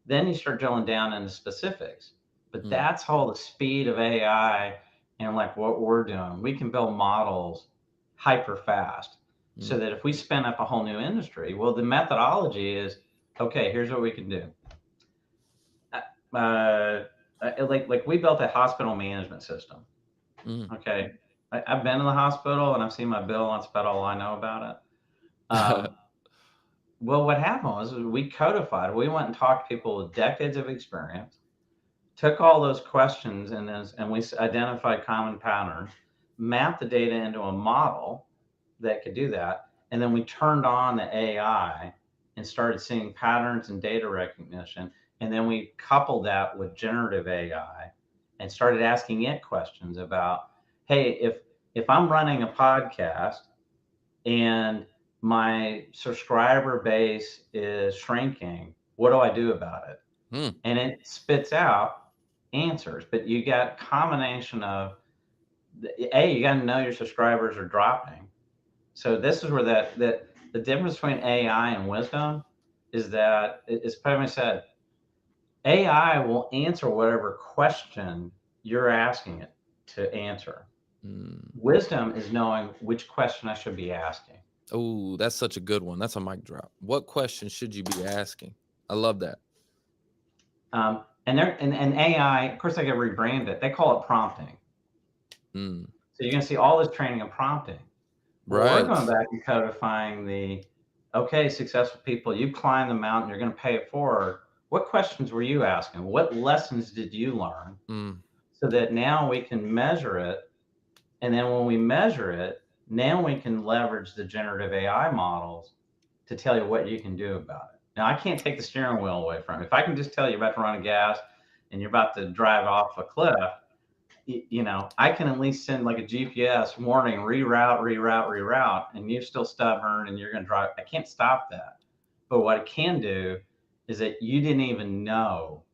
S3: Then you start drilling down into specifics. But
S1: mm,
S3: that's all the speed of AI and like what we're doing. We can build models hyper fast so
S1: mm,
S3: that if we spin up a whole new industry, well, the methodology is, okay, here's what we can do. Uh, like we built a hospital management system.
S1: mm.
S3: Okay. I've been in the hospital and I've seen my bill, and that's about all I know about it. Well, what happened was we codified. We went and talked to people with decades of experience, took all those questions, and we identified common patterns, mapped the data into a model that could do that, and then we turned on the AI and started seeing patterns and data recognition, and then we coupled that with generative AI and started asking it questions about, hey, if I'm running a podcast and my subscriber base is shrinking, what do I do about it?
S1: Mm.
S3: And it spits out answers, but you got combination of, you got to know your subscribers are dropping. So this is where that the difference between AI and wisdom is that it's pretty much said, AI will answer whatever question you're asking it to answer.
S1: Mm.
S3: Wisdom is knowing which question I should be asking.
S1: Oh, that's such a good one. That's a mic drop. What question should you be asking? I love that.
S3: And AI, of course, they get rebranded. They call it prompting.
S1: Mm.
S3: So you're going to see all this training and prompting. Well, we're
S1: Right.
S3: going back and codifying okay, successful people, you climbed the mountain, you're going to pay it forward. What questions were you asking? What lessons did you learn?
S1: Mm.
S3: So that now we can measure it. And then when we measure it, now we can leverage the generative AI models to tell you what you can do about it. Now, I can't take the steering wheel away from it. If I can just tell you you're about to run out of gas and you're about to drive off a cliff, I can at least send like a GPS warning, reroute, and you're still stubborn and you're going to drive. I can't stop that. But what I can do is that you didn't even know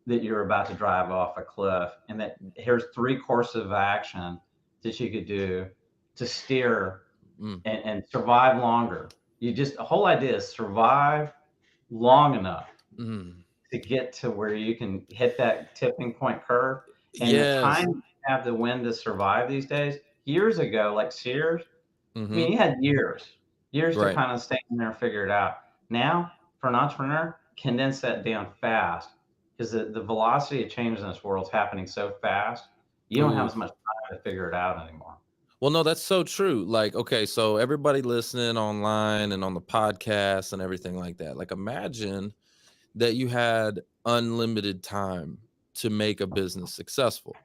S3: that you're about to drive off a cliff, and that here's 3 courses of action that you could do to steer
S1: Mm.
S3: and survive longer. The whole idea is survive long enough
S1: Mm.
S3: to get to where you can hit that tipping point curve. And the time
S1: Yes.
S3: you have the wind to survive these days, years ago, like Sears, I
S1: Mm-hmm.
S3: mean, you had years to
S1: Right.
S3: kind of stay in there and figure it out. Now, for an entrepreneur, condense that down fast, because the velocity of change in this world is happening so fast, you don't have
S1: Ooh.
S3: as much time to figure it out anymore.
S1: Well, no, that's so true. Like, okay, so everybody listening online and on the podcast and everything like that, like imagine that you had unlimited time to make a business successful.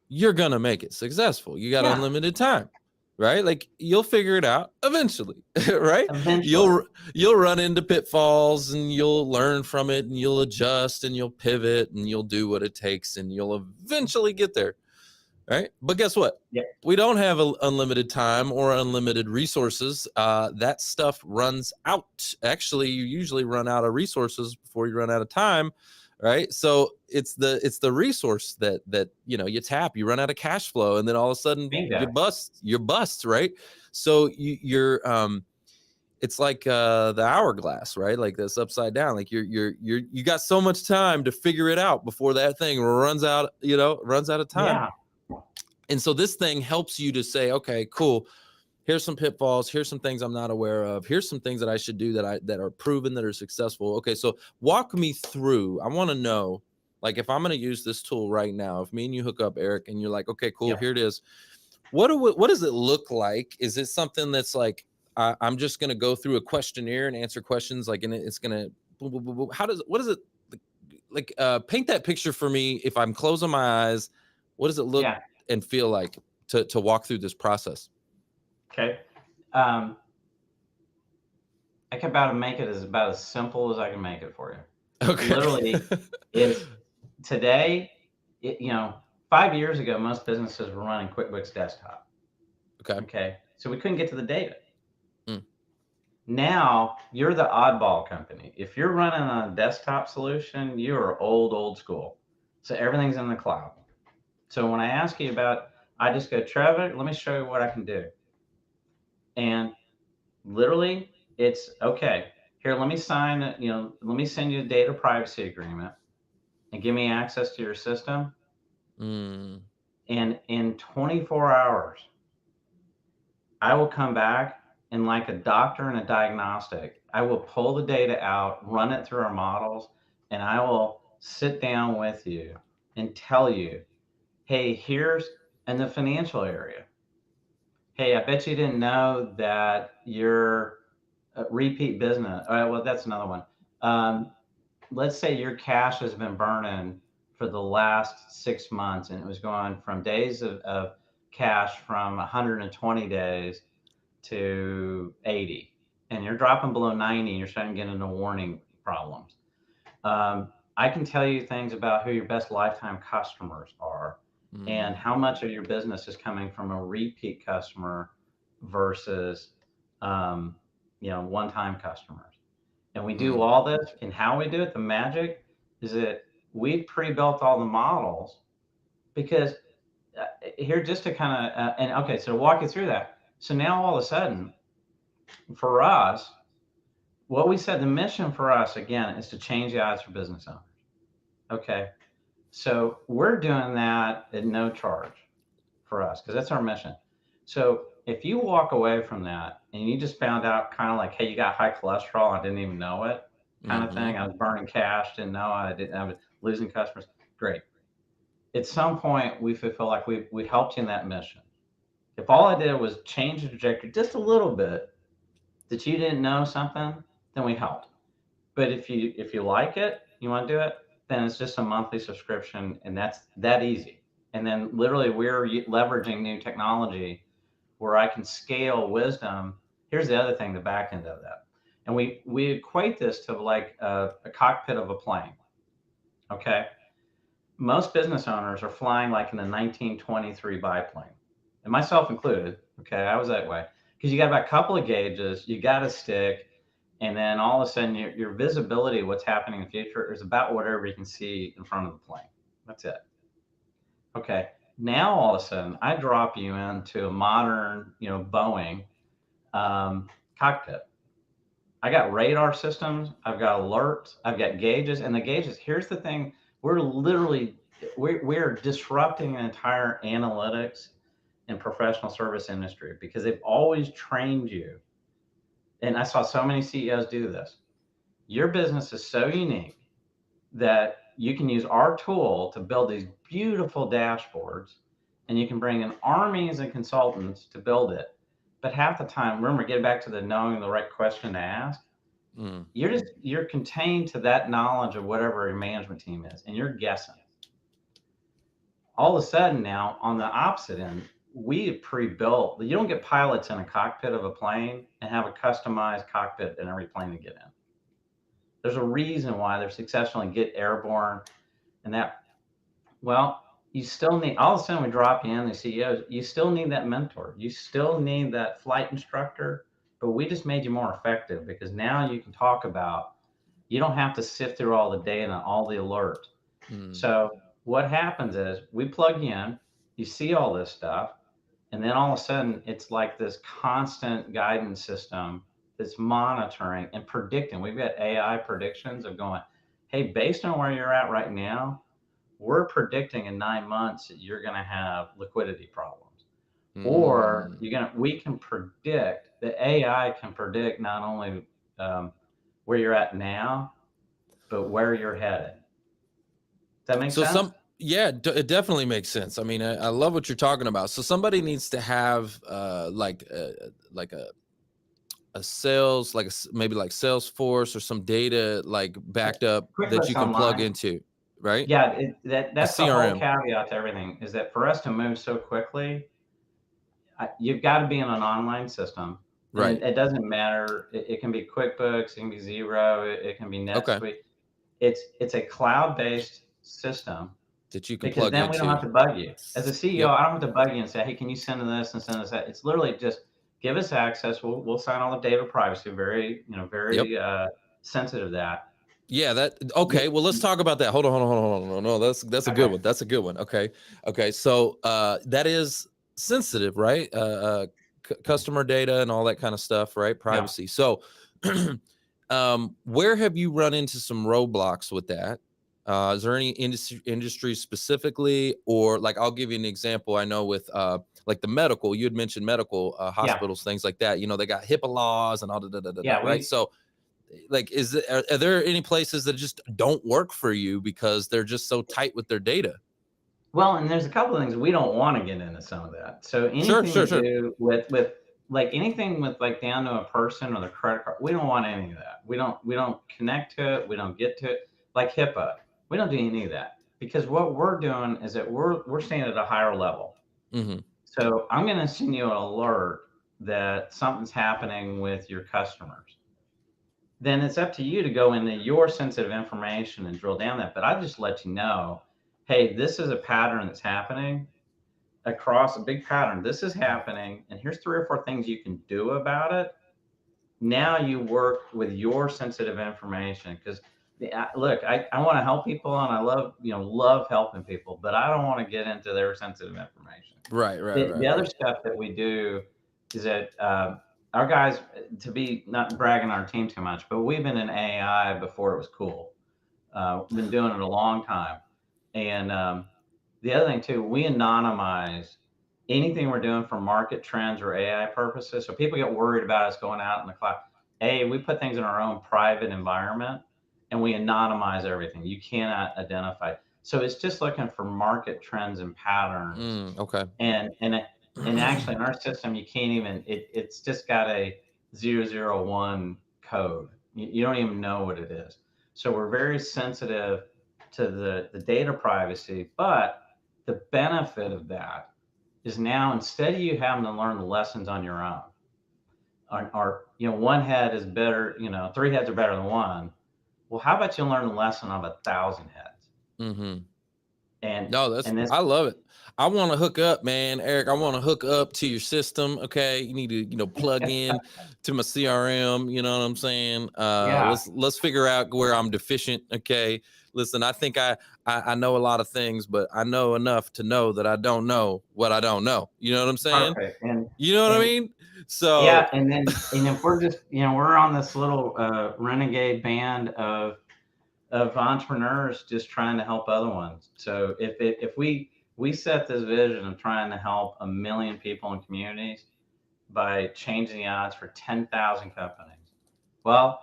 S1: You're gonna make it successful. You got
S3: Yeah,
S1: unlimited time, right? Like you'll figure it out eventually, right?
S3: eventually.
S1: You'll run into pitfalls and you'll learn from it and you'll adjust and you'll pivot and you'll do what it takes and you'll eventually get there. Right. But guess what?
S3: Yeah.
S1: We don't have unlimited time or unlimited resources. That stuff runs out. Actually, you usually run out of resources before you run out of time. Right. So it's the resource that you tap, you run out of cash flow, and then all of a sudden
S3: Bingo.
S1: you're bust, right? So you're it's like the hourglass, right? Like this upside down. Like you got so much time to figure it out before that thing runs out, runs out of time.
S3: Yeah.
S1: And so this thing helps you to say, okay, cool. Here's some pitfalls. Here's some things I'm not aware of. Here's some things that I should do that are proven, that are successful. Okay, so walk me through. I want to know, like, if I'm going to use this tool right now, if me and you hook up, Eric, and you're like, okay, cool,
S3: Yeah.
S1: here it is. What does it look like? Is it something that's like I'm just going to go through a questionnaire and answer questions, like, and it's going to what is it like? Paint that picture for me. If I'm closing my eyes, what does it look
S3: Yeah.
S1: and feel like to walk through this process?
S3: Okay. I can make it about as simple as I can make it for you.
S1: Okay.
S3: Literally, it's today. 5 years ago, most businesses were running QuickBooks Desktop.
S1: Okay.
S3: Okay, so we couldn't get to the data.
S1: Mm.
S3: Now you're the oddball company. If you're running on a desktop solution, you are old school. So everything's in the cloud. So when I ask you about, I just go, Trevor, let me show you what I can do. And literally, it's okay. Here, let me let me send you a data privacy agreement and give me access to your system.
S1: Mm.
S3: And in 24 hours, I will come back and, like a doctor in a diagnostic, I will pull the data out, run it through our models, and I will sit down with you and tell you, hey, here's in the financial area. Hey, I bet you didn't know that your repeat business. Well, that's another one. Let's say your cash has been burning for the last 6 months, and it was going from days of cash from 120 days to 80, and you're dropping below 90, and you're starting to get into warning problems. I can tell you things about who your best lifetime customers are and how much of your business is coming from a repeat customer versus one-time customers. And we do all this, and how we do it, the magic is that we pre-built all the models because here, just to kind of and okay, so to walk you through that. So now all of a sudden, for us, what we said, the mission for us again is to change the odds for business owners. Okay, so we're doing that at no charge for us because that's our mission. So if you walk away from that and you just found out kind of like, hey, you got high cholesterol, I didn't even know it, kind of thing. I was burning cash, didn't know I was losing customers. Great. At some point, we feel like we helped you in that mission. If all I did was change the trajectory just a little bit, that you didn't know something, then we helped. But if you like it, you want to do it, then it's just a monthly subscription, and that's that easy. And then literally, we're leveraging new technology where I can scale wisdom. Here's the other thing, the back end of that, and we equate this to like a cockpit of a plane. Okay, most business owners are flying like in a 1923 biplane, and myself included. Okay, I was that way because you got about a couple of gauges, you got a stick, and then all of a sudden your visibility of what's happening in the future is about whatever you can see in front of the plane. That's it. Okay, now all of a sudden I drop you into a modern, Boeing cockpit. I got radar systems, I've got alerts, I've got gauges, and the gauges. Here's the thing: we're literally we're disrupting an entire analytics and professional service industry because they've always trained you. And I saw so many CEOs do this. Your business is so unique that you can use our tool to build these beautiful dashboards, and you can bring in armies and consultants to build it. But half the time, remember, get back to the knowing the right question to ask. You're contained to that knowledge of whatever your management team is, and you're guessing. All of a sudden now, on the opposite end, we pre-built. You don't get pilots in a cockpit of a plane and have a customized cockpit in every plane to get in. There's a reason why they're successful and get airborne, and that. Well, you still need, all of a sudden we drop you in the CEOs, you still need that mentor. You still need that flight instructor, but we just made you more effective because now you can talk about, you don't have to sift through all the data and all the alerts.
S1: Mm.
S3: So what happens is we plug you in, you see all this stuff, and then all of a sudden it's like this constant guidance system that's monitoring and predicting. We've got AI predictions of going, hey, based on where you're at right now, we're predicting in 9 months that you're going to have liquidity problems. Or
S1: Mm.
S3: we can predict, the AI can predict not only um, where you're at now, but where you're headed. Does that make
S1: So
S3: sense?
S1: yeah, it definitely makes sense. I mean, I love what you're talking about. So somebody needs to have like a sales, like maybe like Salesforce or some data like backed up that you
S3: QuickBooks
S1: can plug
S3: Online.
S1: into, right?
S3: Yeah,
S1: A
S3: that's the whole
S1: CRM,
S3: caveat to everything, is that for us to move so quickly, you've got to be in an online system. And
S1: right?
S3: it doesn't matter. It can be QuickBooks, it can be Zero, it can be
S1: Okay,
S3: NetSuite. It's a cloud-based system,
S1: that you can
S3: because
S1: plug
S3: then we don't have
S1: into.
S3: to bug you. As a CEO,
S1: Yep,
S3: I don't have to bug you and say, hey, can you send this and send this that? It's literally just give us access. We'll sign all the data privacy, very,
S1: yep.
S3: very sensitive to that.
S1: Yeah, that okay. Well, let's talk about that. Hold on. No, that's a good
S3: Okay.
S1: one. That's a good one. Okay. So that is sensitive, right? Customer data and all that kind of stuff, right?
S3: Yeah.
S1: Privacy. So, where have you run into some roadblocks with that? Is there any industry specifically, or like I'll give you an example. I know with like the medical, you had mentioned medical
S3: Yeah.
S1: hospitals, things like that. You know, they got HIPAA laws and all da,
S3: Yeah.
S1: right? So like are there any places that just don't work for you because they're just so tight with their data?
S3: Well, and there's a couple of things we don't want to get into some of that. So
S1: Sure,
S3: anything
S1: sure,
S3: to
S1: sure.
S3: do with like anything with like down to a person or the credit card, we don't want any of that. We don't connect to it. We don't get to it. Like HIPAA, we don't do any of that because what we're doing is that we're staying at a higher level.
S1: Hmm.
S3: So I'm going to send you an alert that something's happening with your customers. Then it's up to you to go into your sensitive information and drill down that. But I just let you know, hey, this is a pattern that's happening across a big pattern. This is happening, and here's 3 or 4 things you can do about it. Now you work with your sensitive information because look, I want to help people and I love helping people, but I don't want to get into their sensitive information.
S1: Right, right,
S3: The
S1: right,
S3: other
S1: right.
S3: stuff that we do is that our guys, to be not bragging on our team too much, but we've been in AI before it was cool. Been doing it a long time. And the other thing too, we anonymize anything we're doing for market trends or AI purposes. So people get worried about us going out in the cloud. We put things in our own private environment and we anonymize everything. You cannot identify. So it's just looking for market trends and patterns.
S1: Okay.
S3: And actually in our system, you can't even, it's just got a 001 code. You don't even know what it is. So we're very sensitive to the data privacy, but the benefit of that is now instead of you having to learn the lessons on your own, one head is better, 3 heads are better than one. Well, how about you learn the lesson of 1,000 heads?
S1: Hmm.
S3: And
S1: No,
S3: and this,
S1: I love it. I want to hook up, man, Eric. I want to hook up to your system. Okay, you need to, plug in to my CRM. You know what I'm saying?
S3: yeah,
S1: Let's figure out where I'm deficient. Okay, listen, I think I know a lot of things, but I know enough to know that I don't know what I don't know. You know what I'm saying?
S3: perfect.
S1: You know what I
S3: And
S1: mean? So
S3: yeah, and if we're just, we're on this little renegade band of entrepreneurs just trying to help other ones. So if we set this vision of trying to help 1 million people in communities by changing the odds for 10,000 companies. Well,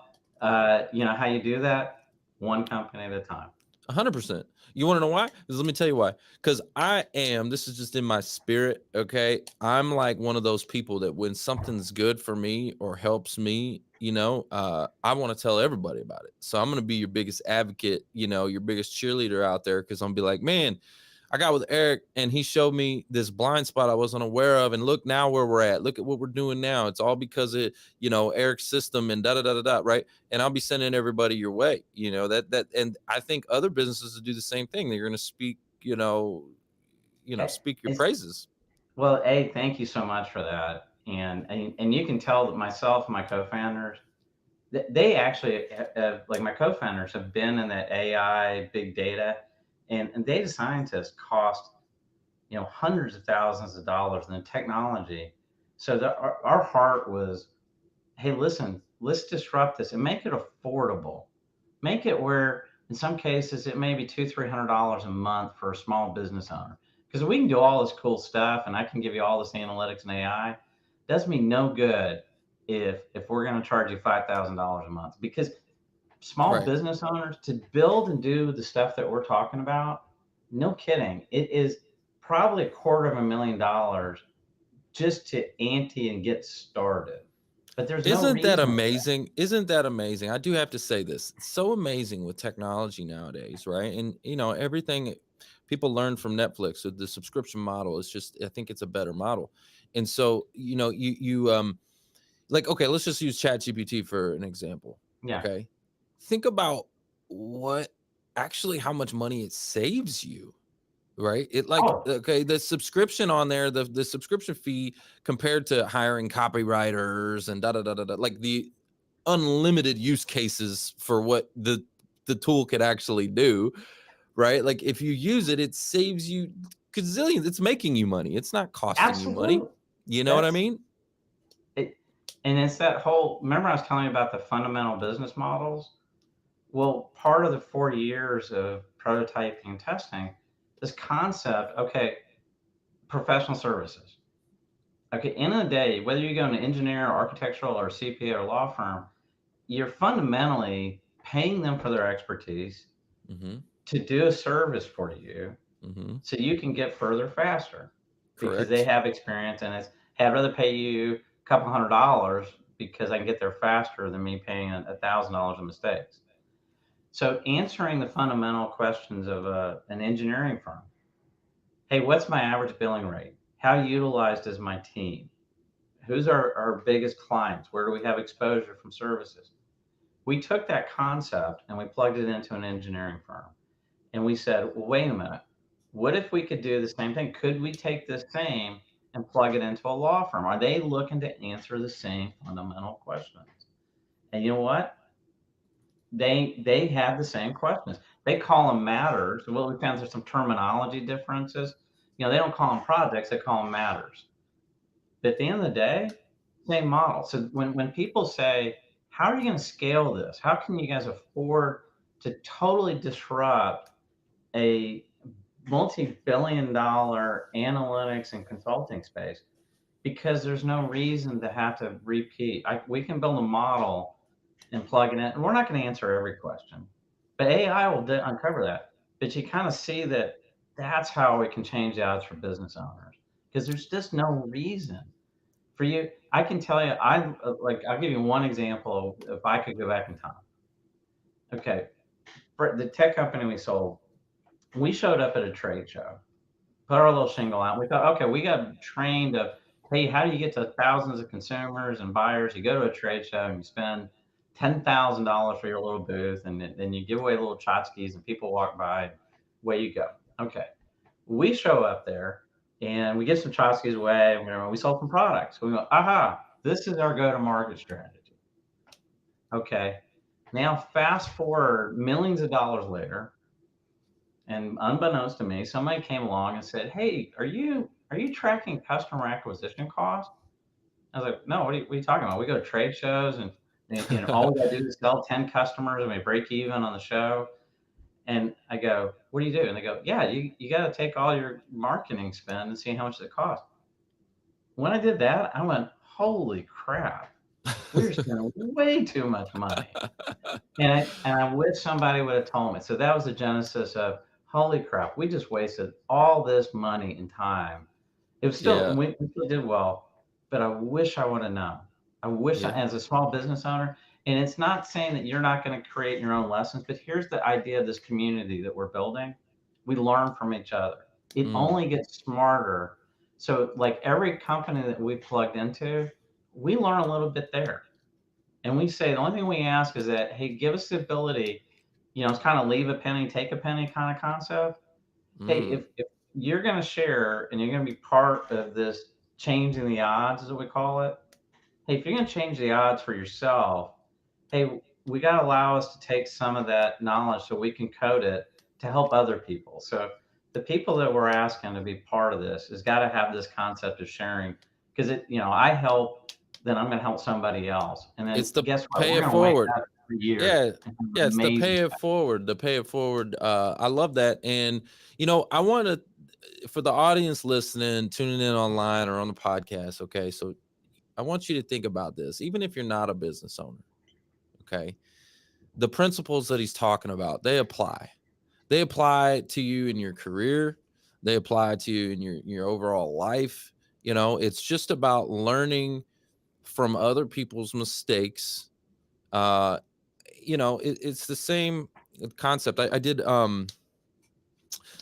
S3: you know how you do that? One company at a time.
S1: 100%. You want to know why? Because let me tell you why. Because this is just in my spirit. Okay. I'm like one of those people that when something's good for me or helps me, I want to tell everybody about it. So I'm going to be your biggest advocate, your biggest cheerleader out there. Cause I'm gonna be like, man, I got with Eric and he showed me this blind spot I wasn't aware of. And look now where we're at. Look at what we're doing now. It's all because of, Eric's system and da da da da da. Right. And I'll be sending everybody your way, and I think other businesses will do the same thing. They're going to speak,
S3: Okay.
S1: speak your
S3: It's,
S1: praises.
S3: well, A, thank you so much for that. And you can tell that myself and my co-founders, they actually have, like my co-founders have been in that AI, big data, and data scientists cost, hundreds of thousands of dollars in the technology. So our heart was, hey, listen, let's disrupt this and make it affordable. Make it where, in some cases, it may be $200-300 a month for a small business owner. Because we can do all this cool stuff, and I can give you all this analytics and AI. Does me no good if we're going to charge you $5,000 a month. Because small
S1: Right.
S3: business owners, to build and do the stuff that we're talking about, no kidding, it is probably $250,000 just to ante and get started. But there's no
S1: Isn't that
S3: reason for that.
S1: amazing? Isn't that amazing? I do have to say this. It's so amazing with technology nowadays, right? And everything people learn from Netflix, so the subscription model is just, I think it's a better model. And so, like, okay, let's just use ChatGPT for an example.
S3: Yeah.
S1: Okay. Think about what actually how much money it saves you. Right? It like,
S3: Oh,
S1: okay, the subscription on there, the subscription fee compared to hiring copywriters and da da da da da, like the unlimited use cases for what the tool could actually do, right? Like if you use it, it saves you gazillions. It's making you money. It's not costing you money.
S3: absolutely.
S1: You know what I
S3: That's
S1: mean?
S3: it. And it's that whole, remember I was telling you about the fundamental business models? Well, part of the 40 years of prototyping and testing, this concept, okay, professional services. Okay, end of the day, whether you go into engineer, architectural, or CPA or law firm, you're fundamentally paying them for their expertise
S1: Mhm.
S3: to do a service for you
S1: Mhm.
S3: so you can get further faster because they
S1: Correct.
S3: have experience and it's, hey, I'd rather pay you a couple $100 because I can get there faster than me paying $1,000 in mistakes. So answering the fundamental questions of an engineering firm. Hey, what's my average billing rate? How utilized is my team? Who's our biggest clients? Where do we have exposure from services? We took that concept and we plugged it into an engineering firm. And we said, well, wait a minute. What if we could do the same thing? Could we take the same and plug it into a law firm? Are they looking to answer the same fundamental questions? And you know what? They have the same questions. They call them matters. Well, we found there's some terminology differences. They don't call them projects, they call them matters. But at the end of the day, same model. So when people say, how are you going to scale this? How can you guys afford to totally disrupt a multi-billion-dollar analytics and consulting space? Because there's no reason to have to repeat. We can build a model and plug it in. And we're not going to answer every question, but AI will uncover that. But you kind of see that that's how we can change the odds for business owners because there's just no reason for you. I can tell you, I'll give you one example of if I could go back in time. Okay, for the tech company we sold, we showed up at a trade show, put our little shingle out. We thought, okay, we got trained of, hey, how do you get to thousands of consumers and buyers? You go to a trade show and you spend $10,000 for your little booth, and then you give away little tchotchkes, and people walk by. Away you go. Okay, we show up there and we get some tchotchkes away. And we sold some products. We go, aha, this is our go-to-market strategy. Okay, now fast forward millions of dollars later, and unbeknownst to me, somebody came along and said, "Hey, are you tracking customer acquisition costs?" I was like, "No, what are you talking about? We go to trade shows and all we gotta do is sell 10 customers and we break even on the show." And I go, "What do you do?" And they go, "Yeah, you got to take all your marketing spend and see how much it costs." When I did that, I went, "Holy crap, we're spending way too much money." And I wish somebody would have told me. So that was the genesis of, holy crap, we just wasted all this money and time. It was still,
S1: Yeah.
S3: we still did well, but I wish I would have known. I wish
S1: Yeah.
S3: as a small business owner, and it's not saying that you're not going to create your own lessons, but here's the idea of this community that we're building. We learn from each other. It
S1: Mm.
S3: only gets smarter. So like every company that we plugged into, we learn a little bit there. And we say the only thing we ask is that, hey, give us the ability, it's kind of leave a penny, take a penny kind of concept. Hey,
S1: Mm.
S3: you're going to share and you're going to be part of this changing the odds, as we call it. Hey, if you're going to change the odds for yourself, hey, we got to allow us to take some of that knowledge so we can code it to help other people. So the people that we're asking to be part of this has got to have this concept of sharing, because I help, then I'm going to help somebody else. And then
S1: It's the
S3: guess what?
S1: pay
S3: We're
S1: it
S3: going to wake
S1: forward.
S3: up every year
S1: Yeah.
S3: and have
S1: Yeah, it's the
S3: amazing
S1: pay it
S3: stuff.
S1: forward, the pay it forward. I love that. And I want to, for the audience listening, tuning in online or on the podcast, okay? So I want you to think about this, even if you're not a business owner, okay? The principles that he's talking about, they apply. They apply to you in your career. They apply to you in your overall life. It's just about learning from other people's mistakes. Uh, it's the same concept. I did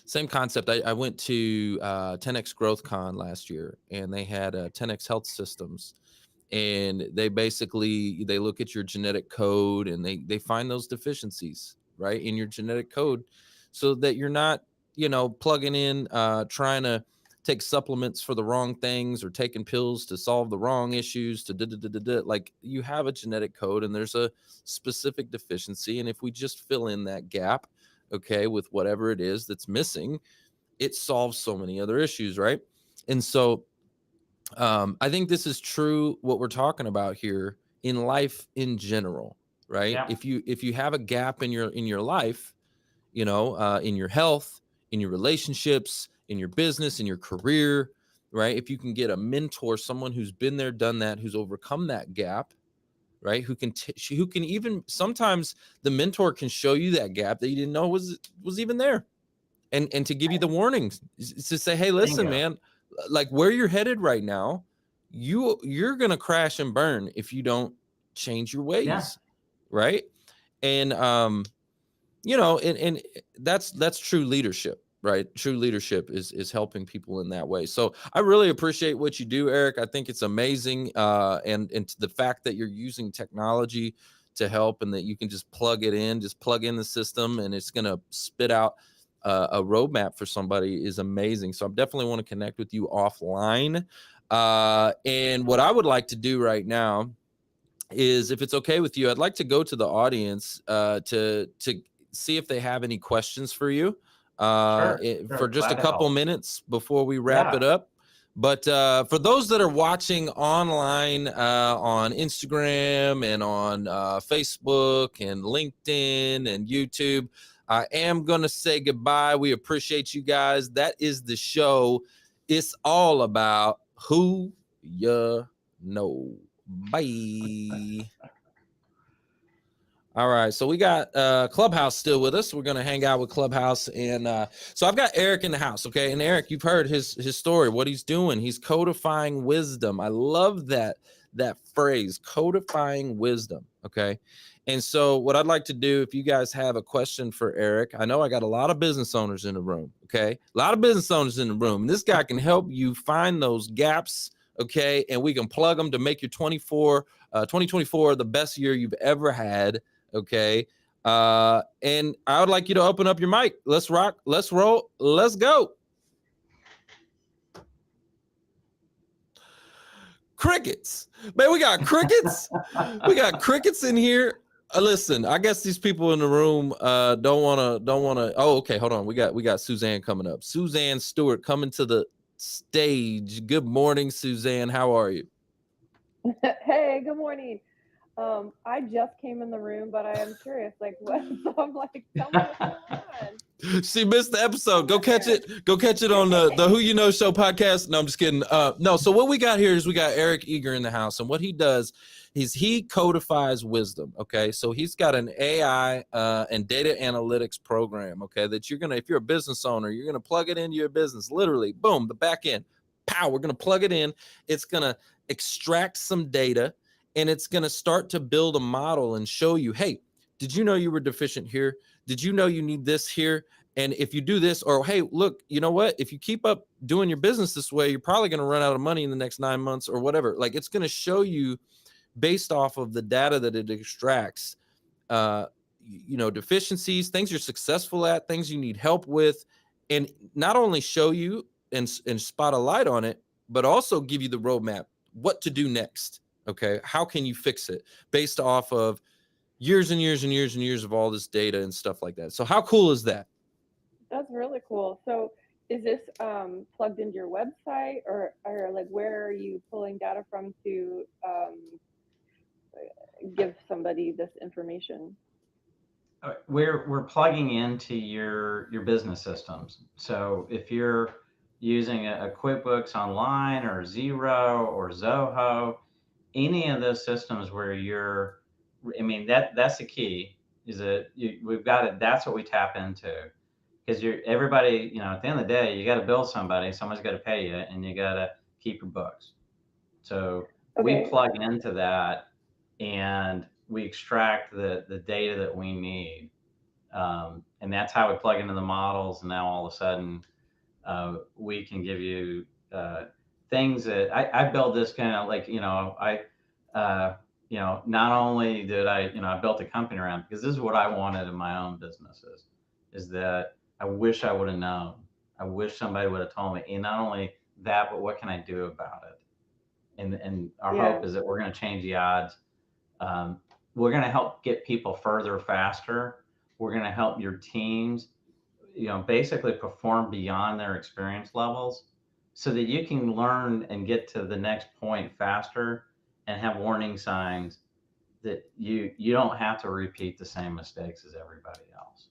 S1: same concept. I went to 10x Growth Con last year, and they had 10x Health Systems, and they look at your genetic code, and they find those deficiencies right in your genetic code, so that you're not plugging in trying to take supplements for the wrong things or taking pills to solve the wrong issues like you have a genetic code and there's a specific deficiency, and if we just fill in that gap, okay, with whatever it is that's missing, it solves so many other issues, right? And so I think this is true what we're talking about here in life in general, right?
S3: Yeah.
S1: If you have a gap in your life, in your health, in your relationships, in your business, in your career, right? If you can get a mentor, someone who's been there, done that, who's overcome that gap, right? Who can even sometimes the mentor can show you that gap that you didn't know was even there, and to give you the warnings, to say, hey, listen,
S3: Bingo.
S1: man, like where you're headed right now, you're gonna crash and burn if you don't change your
S3: Yeah.
S1: ways, right? And and that's true leadership, right? True leadership is helping people in that way. So I really appreciate what you do, Eric. I think it's amazing, and the fact that you're using technology to help, and that you can just plug in the system, and it's going to spit out a roadmap for somebody is amazing. So I definitely want to connect with you offline. And what I would like to do right now is, if it's okay with you, I'd like to go to the audience to see if they have any questions for you
S3: Sure.
S1: for
S3: Sure.
S1: just a
S3: Glad to
S1: couple
S3: help.
S1: minutes before we wrap
S3: Yeah.
S1: it up. But for those that are watching online on Instagram and on Facebook and LinkedIn and YouTube, I am going to say goodbye. We appreciate you guys. That is the show. It's all about who you know. Bye. All right, so we got Clubhouse still with us. We're gonna hang out with Clubhouse, and so I've got Eric in the house, okay? And Eric, you've heard his story, what he's doing. He's codifying wisdom. I love that phrase, codifying wisdom, okay? And so what I'd like to do, if you guys have a question for Eric, I know I got a lot of business owners in the room, okay? A lot of business owners in the room. This guy can help you find those gaps, okay? And we can plug them to make your 2024 the best year you've ever had. Okay. And I would like you to open up your mic. Let's rock. Let's roll. Let's go. Crickets. Man, we got crickets. We got crickets in here. Listen, I guess these people in the room don't want to. Oh, okay. Hold on. We got Suzanne coming up. Suzanne Stewart coming to the stage. Good morning, Suzanne. How are you?
S2: Hey, good morning. I just came in the room, but I am curious, like what? So I'm like, tell me what's going on.
S1: She missed the episode. Go catch it. Go catch it on the Who You Know Show podcast. No, I'm just kidding. No. So what we got here is we got Eric Eager in the house, and what he does is he codifies wisdom. Okay, so he's got an AI and data analytics program. Okay, that you're gonna, if you're a business owner, you're gonna plug it into your business. Literally, boom, the back end. Pow. We're gonna plug it in. It's gonna extract some data, and it's going to start to build a model and show you, hey, did you know you were deficient here? Did you know you need this here? And if you do this, or hey, look, you know what? If you keep up doing your business this way, you're probably going to run out of money in the next 9 months or whatever. Like, it's going to show you based off of the data that it extracts, deficiencies, things you're successful at, things you need help with. and not only show you and spot a light on it, but also give you the roadmap, what to do next. Okay. How can you fix it based off of years and years and years and years of all this data and stuff like that. So how cool is that?
S2: That's really cool. So is this plugged into your website, or like where are you pulling data from to give somebody this information?
S3: We're plugging into your business systems. So if you're using a QuickBooks Online or Xero or Zoho, any of those systems where you're, I mean, that's the key, is that we've got it. That's what we tap into, because everybody, at the end of the day, you got to bill somebody, someone's got to pay you, and you got to keep your books. So we
S2: Okay.
S3: plug into that, and we extract the data that we need. And that's how we plug into the models. And now all of a sudden, we can give you things that I build this kind of like, not only did I built a company around, because this is what I wanted in my own businesses, is that I wish I would have known. I wish somebody would have told me. And not only that, but what can I do about it? And our hope is that we're going to change the odds. We're going to help get people further faster. We're going to help your teams, basically perform beyond their experience levels, so that you can learn and get to the next point faster and have warning signs that you don't have to repeat the same mistakes as everybody else.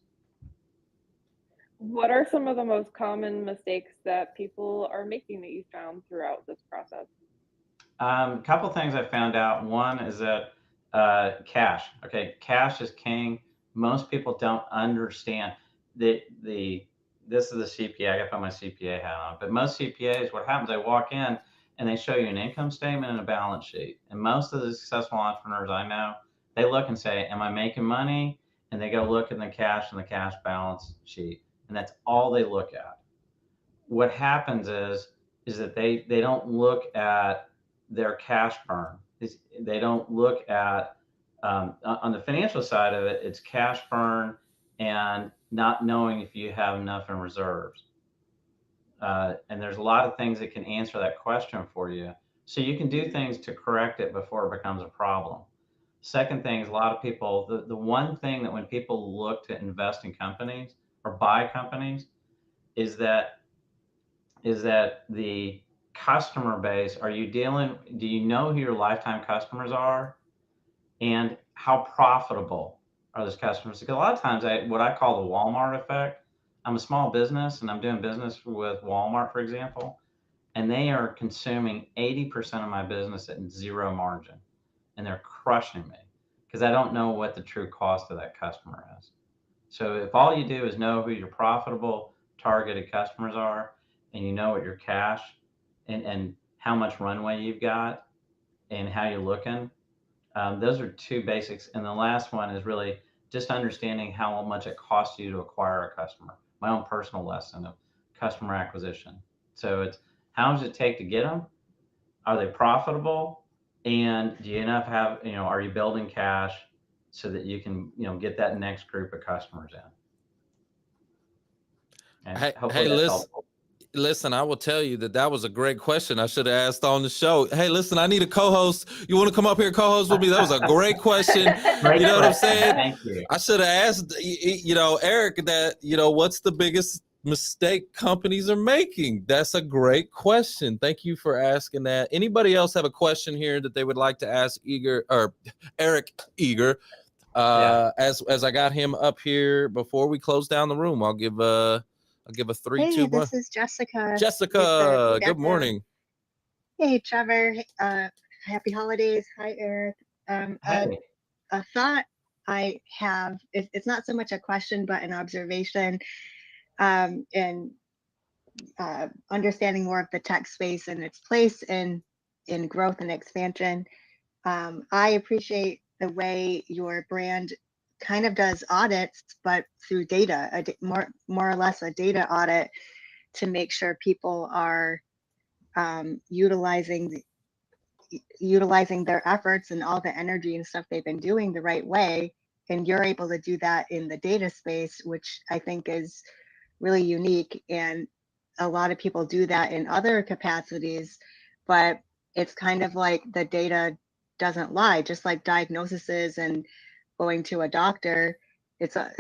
S2: What are some of the most common mistakes that people are making that you found throughout this process?
S3: A couple things I found out. One is that cash. Okay, cash is king. Most people don't understand this is the CPA. I got to put my CPA hat on. But most CPAs, what happens? They walk in and they show you an income statement and a balance sheet. And most of the successful entrepreneurs I know, they look and say, "Am I making money?" And they go look in the cash and the cash balance sheet, and that's all they look at. What happens is that they don't look at their cash burn. They don't look at on the financial side of it. It's cash burn and not knowing if you have enough in reserves. And there's a lot of things that can answer that question for you, so you can do things to correct it before it becomes a problem. Second thing is, a lot of people, the one thing that when people look to invest in companies or buy companies, is that the customer base, do you know who your lifetime customers are, and how profitable are those customers? Because a lot of times, what I call the Walmart effect, I'm a small business and I'm doing business with Walmart, for example, and they are consuming 80% of my business at zero margin, and they're crushing me because I don't know what the true cost of that customer is. So if all you do is know who your profitable targeted customers are, and you know what your cash and how much runway you've got and how you're looking, those are two basics. And the last one is really just understanding how much it costs you to acquire a customer. My own personal lesson of customer acquisition. So it's, how does it take to get them? Are they profitable? And do you are you building cash so that you can, get that next group of customers in? And hopefully that's helpful.
S1: Listen, I will tell you that was a great question. I should have asked on the show. Hey, listen, I need a co-host. You want to come up here, co-host with me? That was a great question.
S3: Great
S1: you know
S3: question.
S1: what I'm saying?
S3: Thank you.
S1: I should have asked, Eric, that, what's the biggest mistake companies are making? That's a great question. Thank you for asking that. Anybody else have a question here that they would like to ask Eric Eager? As I got him up here before we close down the room, I'll give a 3,
S4: hey,
S1: 2, 1.
S4: This is Jessica.
S1: Jessica, good morning.
S4: Hey, Trevor. Happy holidays. Hi, Eric. A thought I have, it's not so much a question, but an observation, and understanding more of the tech space and its place in growth and expansion. I appreciate the way your brand kind of does audits, but through data, more or less a data audit, to make sure people are utilizing their efforts and all the energy and stuff they've been doing the right way. And you're able to do that in the data space, which I think is really unique. And a lot of people do that in other capacities, but it's kind of like the data doesn't lie, just like diagnoses and going to a doctor. It's a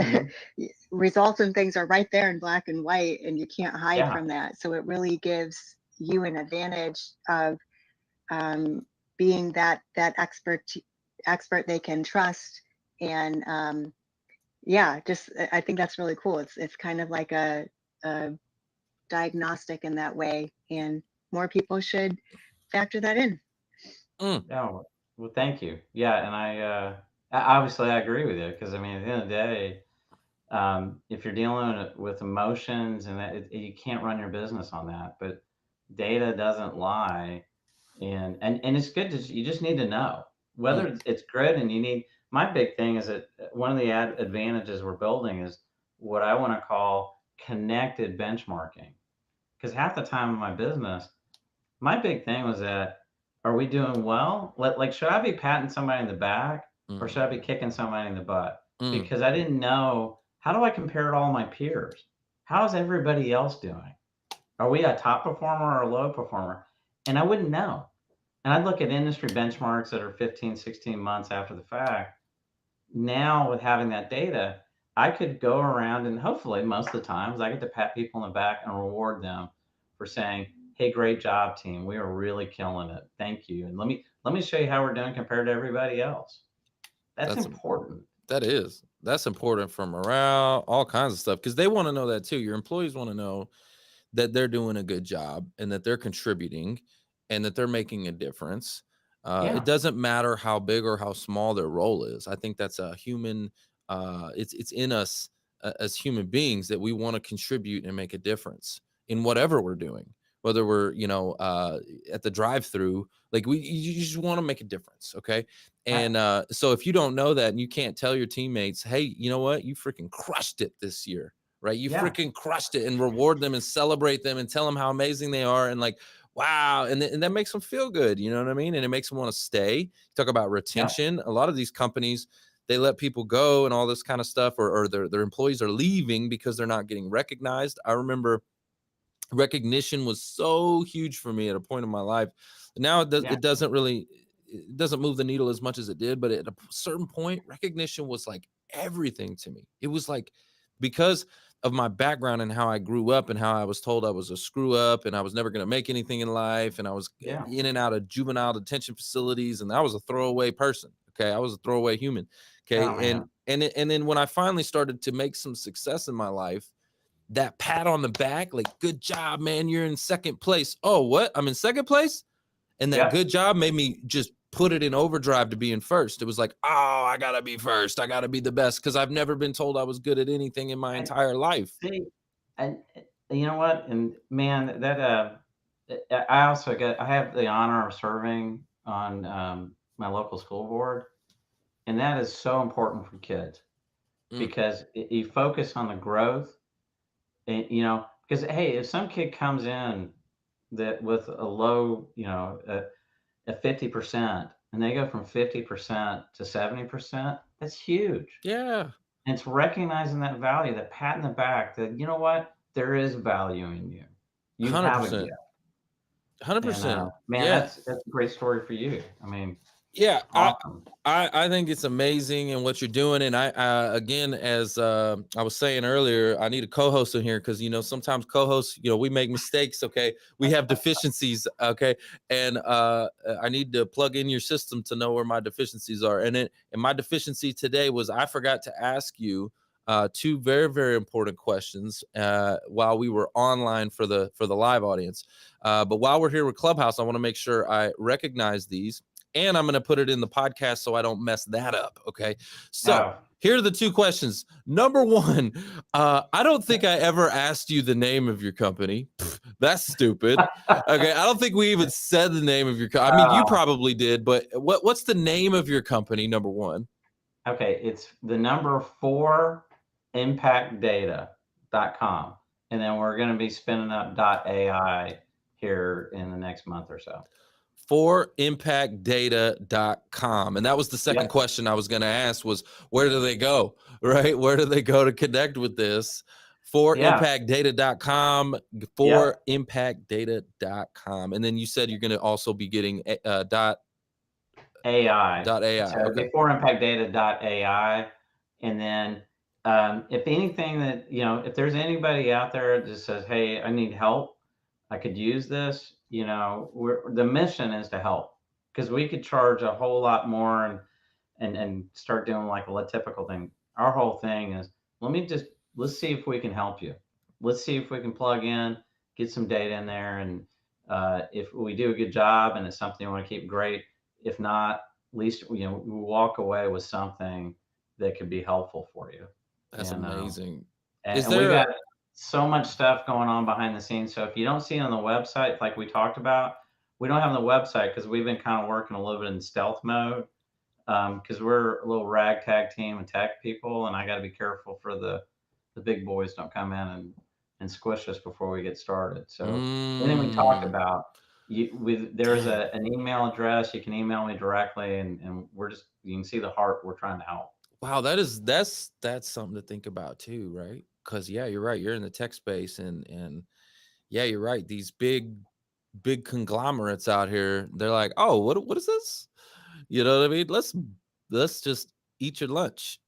S4: results and things are right there in black and white, and you can't hide
S3: Yeah.
S4: from that. So it really gives you an advantage of being that expert they can trust. And yeah, just I think that's really cool. It's kind of like a diagnostic in that way, and more people should factor that in.
S3: Oh, well, thank you. Yeah, and obviously I agree with you because I mean, at the end of the day, if you're dealing with emotions and that, you can't run your business on that. But data doesn't lie, and it's good to you just need to know whether it's good, and you need. My big thing is that one of the advantages we're building is what I want to call connected benchmarking, because half the time in my business, my big thing was that, are we doing well? Like, should I be patting somebody in the back or should I be kicking somebody in the butt? Because I didn't know, how do I compare to all my peers? How is everybody else doing? Are we a top performer or a low performer? And I wouldn't know. And I'd look at industry benchmarks that are 15, 16 months after the fact. Now, with having that data, I could go around and hopefully most of the times I get to pat people in the back and reward them for saying, "Hey, great job, team. We are really killing it. Thank you. And let me show you how we're doing compared to everybody else." That's important.
S1: That's important for morale, all kinds of stuff, because they want to know that too. Your employees want to know that they're doing a good job and that they're contributing and that they're making a difference.
S3: Yeah.
S1: It doesn't matter how big or how small their role is. I think that's a human. It's in us as human beings that we want to contribute and make a difference in whatever we're doing. Whether we're at the drive-through, like you just want to make a difference, okay? And so if you don't know that and you can't tell your teammates, hey, you know what, you freaking crushed it this year, right? You freaking crushed it, and reward them and celebrate them and tell them how amazing they are, and like, wow, and that makes them feel good, you know what I mean? And it makes them want to stay. Talk about retention. A lot of these companies, they let people go and all this kind of stuff, or their employees are leaving because they're not getting recognized. I remember recognition was so huge for me at a point in my life. Now it doesn't move the needle as much as it did, but at a certain point, recognition was like everything to me. It was like, because of my background and how I grew up and how I was told I was a screw up and I was never going to make anything in life, and I was in and out of juvenile detention facilities, and I was a throwaway person. Okay, I was a throwaway human. Okay, and then when I finally started to make some success in my life, that pat on the back, like, good job, man, you're in second place. Oh, what? I'm in second place? And that good job made me just put it in overdrive to be in first. It was like, oh, I gotta be first. I gotta be the best, because I've never been told I was good at anything in my entire life.
S3: See, and you know what? And man, that I have the honor of serving on my local school board, and that is so important for kids because you focus on the growth. And, because hey, if some kid comes in that with a low, a 50%, and they go from 50% to 70%, that's huge.
S1: Yeah.
S3: And it's recognizing that value, that pat in the back, that, you know what, there is value in you. You have a gift.
S1: 100%.
S3: Man, that's a great story for you. I mean,
S1: yeah,
S3: awesome.
S1: I think it's amazing in what you're doing. And I again, as I was saying earlier, I need a co-host in here, because sometimes co-hosts, we make mistakes. Okay, we have deficiencies. Okay, and I need to plug in your system to know where my deficiencies are. And my deficiency today was I forgot to ask you two very, very important questions while we were online for the live audience. But while we're here with Clubhouse, I want to make sure I recognize these. And I'm going to put it in the podcast so I don't mess that up. Okay. So here are the two questions. Number one, I don't think I ever asked you the name of your company. That's stupid. Okay. I don't think we even said the name of your company. I mean, you probably did, but what's the name of your company? Number one.
S3: Okay. It's the number 4 impactdata.com. And then we're going to be spinning up .ai here in the next month or so.
S1: 4impactdata.com. And that was the second question I was going to ask, was where do they go, right? Where do they go to connect with this?
S3: Yeah.
S1: forimpactdata.com,
S3: Yep.
S1: forimpactdata.com. And then you said you're going to also be getting
S3: AI.
S1: .ai.
S3: So
S1: Okay.
S3: beforeimpactdata.ai. And then if anything that, if there's anybody out there that says, hey, I need help, I could use this, the mission is to help, because we could charge a whole lot more and start doing like a typical thing. Our whole thing is, let's see if we can help you. Let's see if we can plug in, get some data in there. And if we do a good job and it's something you want to keep, great. If not, at least, we walk away with something that could be helpful for you.
S1: That's
S3: And,
S1: amazing.
S3: and,
S1: Is
S3: and we
S1: there
S3: got so much stuff going on behind the scenes. So if you don't see it on the website, like we talked about, we don't have the website because we've been kind of working a little bit in stealth mode, because we're a little ragtag team of tech people, and I got to be careful for the big boys don't come in and squish us before we get started. So anything we talk about, there's an email address. You can email me directly, and you can see the heart. We're trying to help.
S1: Wow, that's something to think about too, right? Because yeah, you're right. You're in the tech space, and yeah, you're right. These big conglomerates out here, they're like, oh, what is this? You know what I mean? Let's just eat your lunch.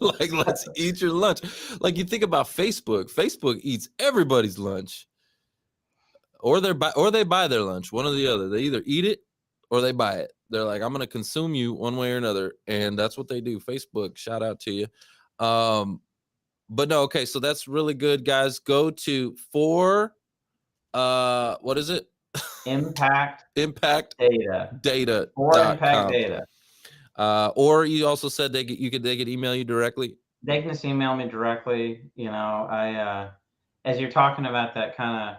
S1: Like, let's eat your lunch. Like, you think about Facebook. Facebook eats everybody's lunch, or they buy their lunch. One or the other. They either eat it or they buy it. They're like, I'm gonna consume you one way or another, and that's what they do. Facebook, shout out to you. But no, okay, so that's really good, guys. Go to what is it?
S3: Impact
S1: Data.
S3: For Impact Data.
S1: Or you also said they could email you directly.
S3: They can just email me directly. As you're talking about that kind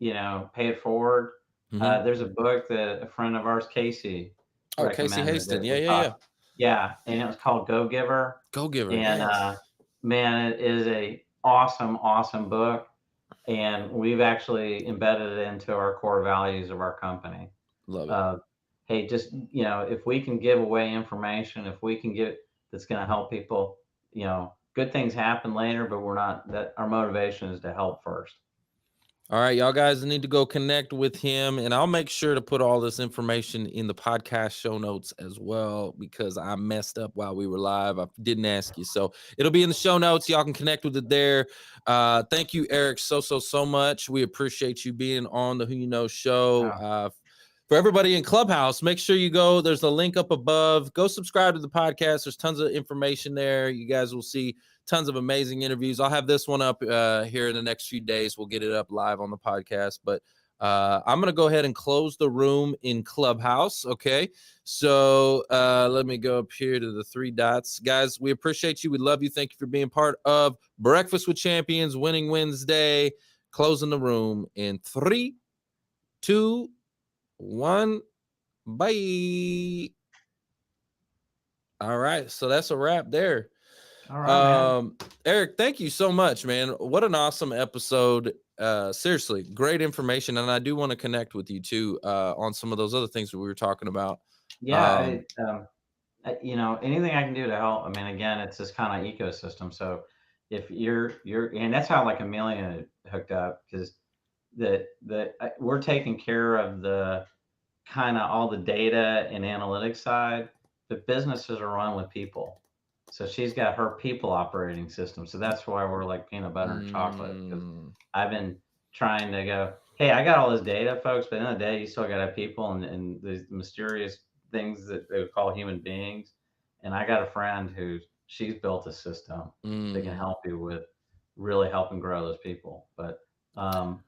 S3: of, pay it forward. There's a book that a friend of ours, Casey,
S1: Casey
S3: recommended.
S1: Haston. Yeah.
S3: Yeah, and it was called Go Giver.
S1: And
S3: yes. Man, it is a awesome book, and we've actually embedded it into our core values of our company.
S1: Love it.
S3: Hey, just, if we can give away information, if we can that's going to help people, good things happen later, but our motivation is to help first.
S1: All right, y'all guys need to go connect with him, and I'll make sure to put all this information in the podcast show notes as well, because I messed up while we were live. I didn't ask you, so it'll be in the show notes. Y'all can connect with it there. Thank you, Eric, so much. We appreciate you being on the Who You Know show.
S3: Wow.
S1: For everybody in Clubhouse, make sure you go. There's a link up above. Go subscribe to the podcast. There's tons of information there. You guys will see tons of amazing interviews. I'll have this one up here in the next few days. We'll get it up live on the podcast. But I'm going to go ahead and close the room in Clubhouse. Okay. So let me go up here to the 3 dots. Guys, we appreciate you. We love you. Thank you for being part of Breakfast with Champions, Winning Wednesday. Closing the room in 3, 2, 1. Bye. All right. So that's a wrap there.
S3: All right, man.
S1: Eric, thank you so much, man. What an awesome episode. Seriously, great information. And I do want to connect with you too, on some of those other things that we were talking about.
S3: Yeah. Anything I can do to help. I mean, again, it's this kind of ecosystem. So if you're, and that's how like Amelia hooked up, because we're taking care of the kind of all the data and analytics side, but businesses are run with people. So she's got her people operating system. So that's why we're like peanut butter and chocolate. Because I've been trying to go, hey, I got all this data, folks, but at the end of the day, you still got to have people and these mysterious things that they would call human beings. And I got a friend she's built a system that can help you with really helping grow those people. But,
S1: well,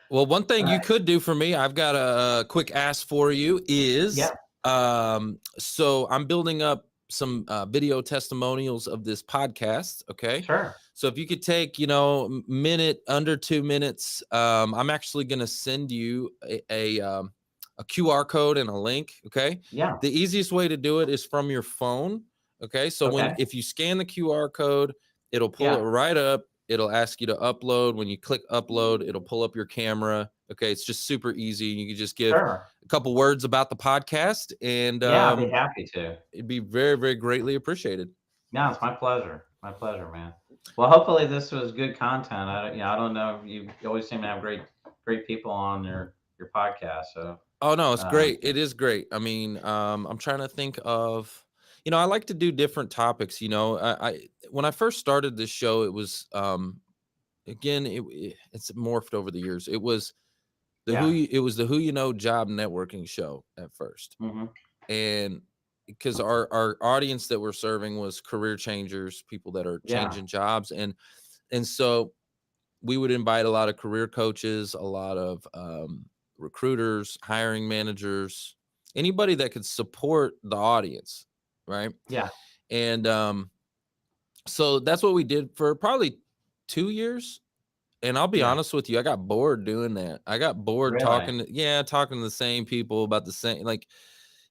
S1: one thing you could do for me, I've got a quick ask for you is, so I'm building up some video testimonials of this podcast. Okay.
S3: Sure.
S1: So if you could take, under 2 minutes, I'm actually going to send you a QR code and a link. Okay.
S3: Yeah.
S1: The easiest way to do it is from your phone. Okay. So if you scan the QR code, it'll pull it right up. It'll ask you to upload. When you click upload, it'll pull up your camera. Okay. It's just super easy. You can just give a couple words about the podcast, and
S3: I'd be happy to.
S1: It'd be very, very greatly appreciated.
S3: No, it's my pleasure. My pleasure, man. Well, hopefully this was good content. I don't know. You always seem to have great people on your podcast. So,
S1: Oh no, it's
S3: um,
S1: great. It is great. I mean, I'm trying to think of, I like to do different topics. I when I first started this show, it was again, it's morphed over the years. It was
S3: yeah.
S1: it was the Who You Know job networking show at first,
S3: Hmm.
S1: and because our audience that we're serving was career changers, people that are
S3: Yeah.
S1: changing jobs, and so we would invite a lot of career coaches, a lot of recruiters, hiring managers, anybody that could support the audience, right?
S3: Yeah.
S1: And so that's what we did for probably 2 years. And I'll be
S3: Yeah.
S1: honest with you, I got bored doing that. I got bored
S3: Really.
S1: talking to the same people about the same, like,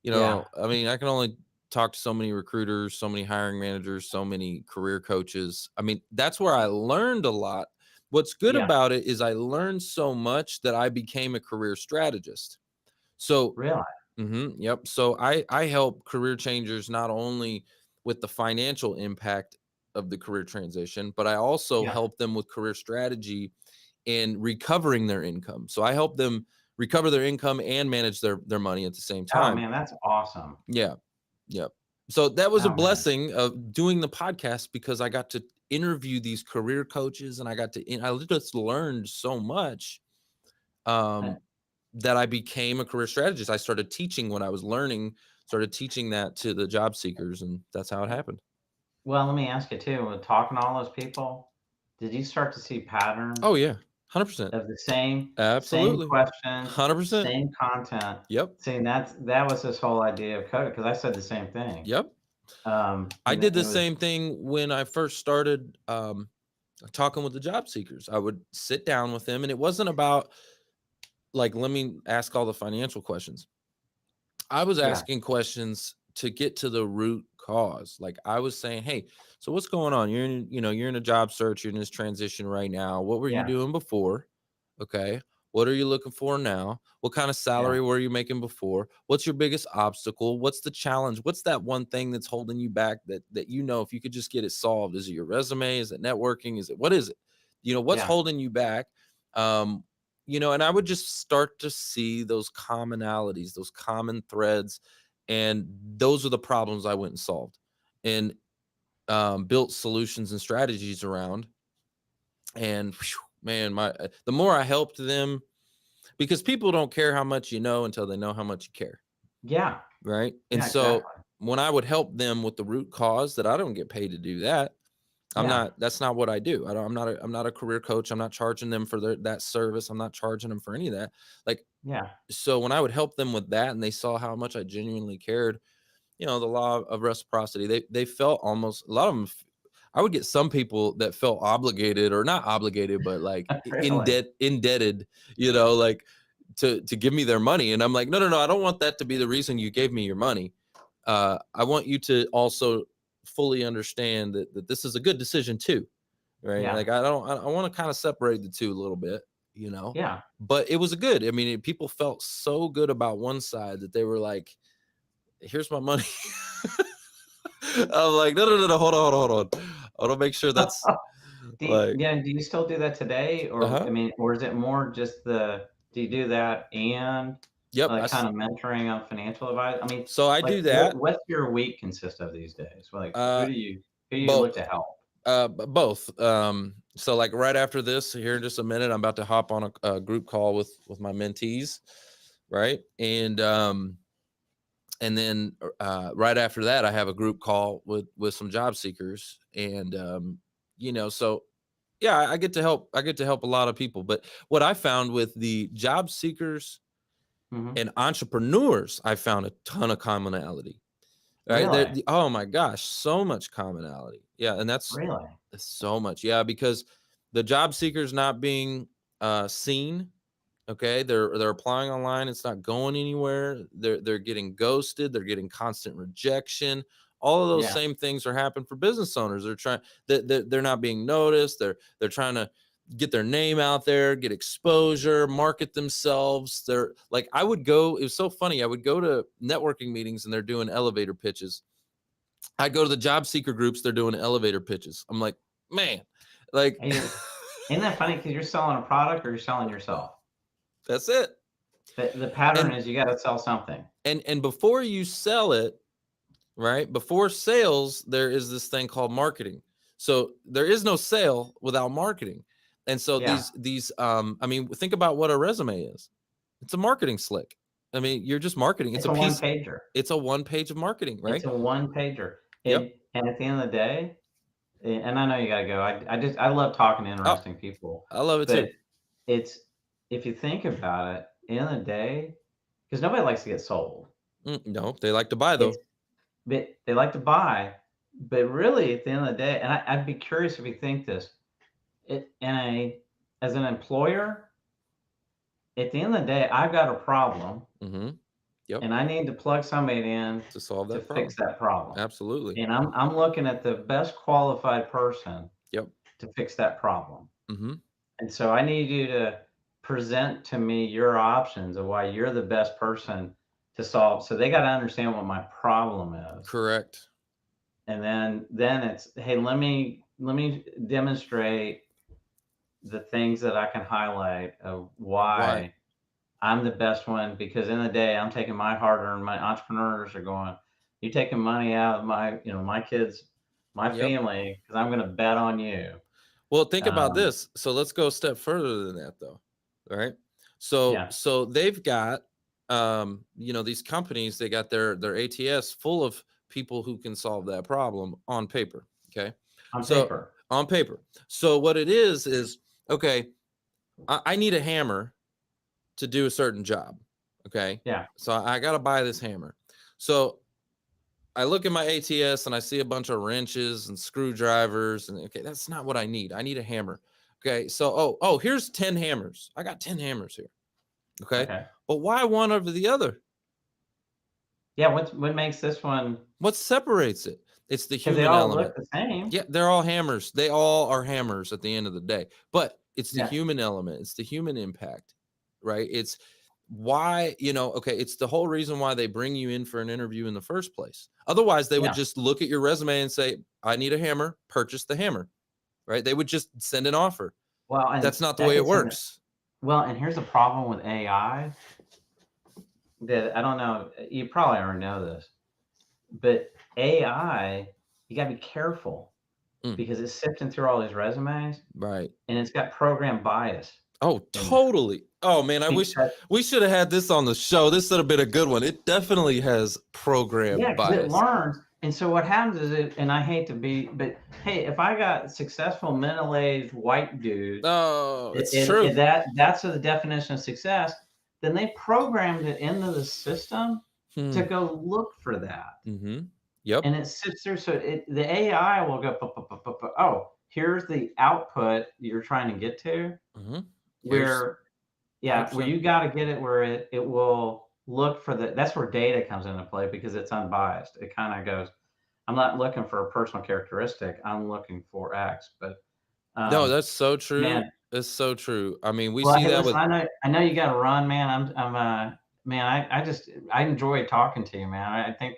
S3: Yeah.
S1: I mean, I can only talk to so many recruiters, so many hiring managers, so many career coaches. I mean, that's where I learned a lot. What's good
S3: Yeah.
S1: about it is I learned so much that I became a career strategist. So,
S3: Really.
S1: yep. So I help career changers not only with the financial impact of the career transition, but I also
S3: Yeah.
S1: help them with career strategy and recovering their income. So I help them recover their income and manage their money at the same
S3: Oh
S1: time.
S3: man, that's awesome.
S1: Yeah. Yep. So that was a
S3: Oh man.
S1: blessing of doing the podcast because I got to interview these career coaches and I just learned so much
S3: Uh,
S1: um, that I became a career strategist. I started teaching when I was learning, started teaching that to the job seekers, and that's how it happened.
S3: Well, let me ask you too. With talking to all those people, did you start to see
S1: Oh
S3: patterns
S1: yeah, 100%,
S3: of the same
S1: absolutely,
S3: questions,
S1: 100%.
S3: same content?
S1: Yep,
S3: See, that was this whole idea of code because I said the same thing.
S1: yep. I
S3: And
S1: did the
S3: it was
S1: same thing when I first started talking with the job seekers. I would sit down with them, and it wasn't about like, let me ask all the financial questions. I was
S3: yeah,
S1: asking questions to get to the root cause. Like I was saying, hey, so what's going on? You're in a job search, you're in this transition right now. What were you
S3: yeah,
S1: doing before? Okay. What are you looking for now? What kind of
S3: yeah,
S1: salary were you making before? What's your biggest obstacle? What's the challenge? What's that one thing that's holding you back that if you could just get it solved? Is it your resume? Is it networking? What is it? What's
S3: yeah,
S1: holding you back? Um, and I would just start to see those commonalities, those common threads, and those are the problems I went and solved and built solutions and strategies around. And whew, man, the more I helped them, because people don't care how much you know until they know how much you care,
S3: yeah,
S1: right? And
S3: yeah,
S1: so
S3: exactly.
S1: when I would help them with the root cause, that I don't get paid to do that.
S3: Yeah,
S1: That's not what I do. I'm not a career coach. I'm not charging them for that service. I'm not charging them for any of that. Like,
S3: yeah,
S1: so when I would help them with that and they saw how much I genuinely cared, the law of reciprocity, they felt almost a lot of them. I would get some people that felt obligated or not obligated, but like
S3: really.
S1: indebted, like to give me their money. And I'm like, no, no, no, I don't want that to be the reason you gave me your money. I want you to also fully understand that this is a good decision too, right?
S3: Yeah,
S1: Like I want to kind of separate the two a little bit, you know.
S3: yeah.
S1: But it was a good. I mean, people felt so good about one side that they were like, "Here's my money." I'm like, no, no, no, no, hold on, hold on, hold on. I want to make sure that's like,
S3: Do you still do that today, or I
S1: uh-huh.
S3: mean, or is it more just do you do that and
S1: Yep.
S3: like kind of mentoring on financial advice? I mean,
S1: So I
S3: like
S1: do that.
S3: what's your week consist of these days? Like
S1: Uh,
S3: who do you
S1: both.
S3: look to help?
S1: Both. So like right after this, here in just a minute, I'm about to hop on a group call with my mentees, right? And then right after that, I have a group call with some job seekers, and so yeah, I get to help. I get to help a lot of people. But what I found with the job seekers
S3: Hmm.
S1: and entrepreneurs, I found a ton of commonality. Right there.
S3: Really,
S1: Oh my gosh, so much commonality. Yeah, and that's
S3: really,
S1: so much. Yeah, because the job seekers not being seen. Okay, they're applying online. It's not going anywhere. They're getting ghosted. They're getting constant rejection. All of those
S3: yeah,
S1: same things are happening for business owners. They're not being noticed. They're trying to get their name out there, get exposure, market themselves. They're like, I would go. It was so funny. I would go to networking meetings and they're doing elevator pitches. I'd go to the job seeker groups. They're doing elevator pitches. I'm like, man, like
S3: Hey, isn't that funny? Because you're selling a product or you're selling yourself.
S1: that's it.
S3: The pattern
S1: And
S3: is you got to sell something.
S1: and before you sell it, right? Before sales, there is this thing called marketing. So there is no sale without marketing. And so
S3: Yeah.
S1: these I mean, think about what a resume is. It's a marketing slick. I mean, you're just marketing.
S3: It's a one pager.
S1: It's a one page of marketing, right?
S3: It's a one pager.
S1: Yep.
S3: And at the end of the day, and I know you got to go. I love talking to
S1: Oh,
S3: interesting people.
S1: I love it
S3: But
S1: too.
S3: it's, if you think about it, at the end of the day, because nobody likes to get sold.
S1: No, they like to buy though.
S3: It's, but they like to buy, but really at the end of the day, and I'd be curious if you think this, as an employer, at the end of the day, I've got a problem
S1: Mm-hmm. Yep.
S3: and I need to plug somebody in
S1: To solve
S3: to
S1: that problem.
S3: fix that problem.
S1: Absolutely.
S3: And I'm looking at the best qualified person
S1: Yep.
S3: to fix that problem.
S1: Mm-hmm.
S3: And so I need you to present to me your options of why you're the best person to solve. So they got to understand what my problem is.
S1: Correct.
S3: And then it's, hey, let me demonstrate the things that I can highlight of why I'm the best one, because in the day I'm taking my hard earned, my entrepreneurs are going, you're taking money out of my, my kids, my family, because I'm going to bet on you.
S1: Well, think about this. So let's go a step further than that though. All right. So they've got these companies, they got their ATS full of people who can solve that problem on paper. Okay. On paper. So what it is okay, I need a hammer to do a certain job. Okay.
S3: Yeah.
S1: So I got to buy this hammer. So I look at my ATS and I see a bunch of wrenches and screwdrivers, and okay, that's not what I need. I need a hammer. Okay. So, here's 10 hammers. I got 10 hammers here. Okay. But why one over the other?
S3: Yeah. What makes this one?
S1: What separates it? It's the human
S3: they all
S1: element.
S3: look the same.
S1: Yeah, they're all hammers. They all are hammers at the end of the day. But it's the human element. It's the human impact, right? It's why, it's the whole reason why they bring you in for an interview in the first place. Otherwise, they would just look at your resume and say, I need a hammer, purchase the hammer, right? They would just send an offer.
S3: Well, and
S1: that's not the way it works.
S3: Well, and here's the problem with AI that I don't know, you probably already know this, but AI, you got to be careful because it's sifting through all these resumes.
S1: Right.
S3: And it's got program bias.
S1: Oh, totally. Oh, man, I wish we should have had this on the show. This would have been a good one. It definitely has program bias.
S3: It learns. And so what happens is, and I hate to be, but hey, if I got successful middle-aged white dude,
S1: it's true.
S3: That's the definition of success, then they programmed it into the system to go look for that.
S1: Mm-hmm. Yep.
S3: And it sits through. So the AI will go, oh, here's the output you're trying to get to.
S1: Mm-hmm.
S3: Where you got to get it where it will look for that's where data comes into play, because it's unbiased. It kind of goes, I'm not looking for a personal characteristic, I'm looking for X. But
S1: no, that's so true.
S3: Man,
S1: it's so true. I mean, we see that with.
S3: I know you got to run, man. I enjoy talking to you, man. I think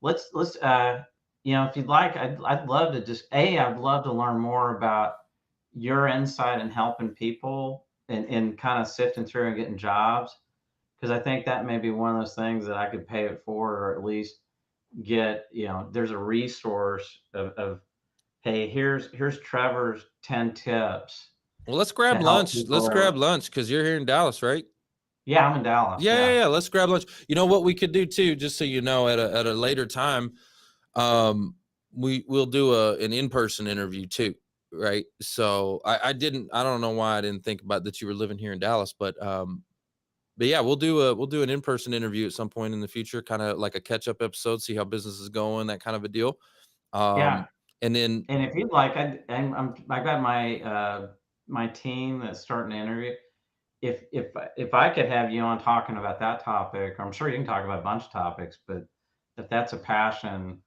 S3: let's if you'd like, I'd love to I'd love to learn more about your insight in helping people and kind of sifting through and getting jobs, because I think that may be one of those things that I could pay it forward, or at least get, there's a resource of hey, here's Trevor's 10 tips.
S1: Well, let's grab lunch. Let's grab lunch, because you're here in Dallas, right?
S3: Yeah, I'm in Dallas.
S1: Yeah. Let's grab lunch. You know what we could do too, just so you know, at a later time, we'll do an in-person interview too. Right. So I don't know why I didn't think about that you were living here in Dallas, but yeah, we'll do an in-person interview at some point in the future, kind of like a catch-up episode, see how business is going, that kind of a deal. And if
S3: you'd like, I got my team that's starting to interview. If I could have you on talking about that topic, I'm sure you can talk about a bunch of topics, but if that's a passion,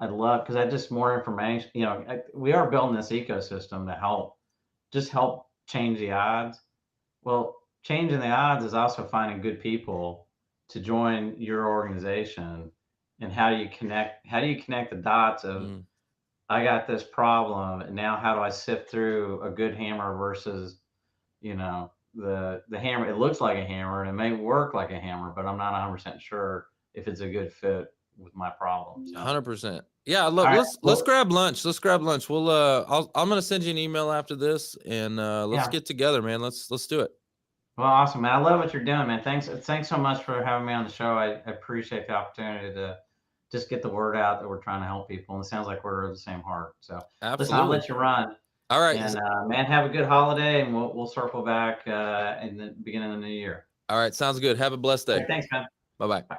S3: I'd love, because I just more information, we are building this ecosystem to help change the odds. Well, changing the odds is also finding good people to join your organization. And how do you connect the dots of I got this problem, and now how do I sift through a good hammer versus, you know, the hammer? It looks like a hammer and it may work like a hammer, but I'm not 100% sure if it's a good fit with my problem. So
S1: 100%. Yeah, look,
S3: All right,
S1: let's
S3: well-
S1: grab lunch. Let's grab lunch. We'll I'm gonna send you an email after this, and let's
S3: Yeah.
S1: get together, man. Let's do it.
S3: well, awesome, man. I love what you're doing, man. Thanks so much for having me on the show. I appreciate the opportunity to just get the word out that we're trying to help people. And it sounds like we're of the same heart. So listen, I'll
S1: Absolutely.
S3: let you run.
S1: All right.
S3: And man, have a good holiday, and we'll circle back in the beginning of the new year.
S1: All right. Sounds good. Have a blessed day.
S3: Thanks, man.
S1: Bye-bye.
S3: Bye.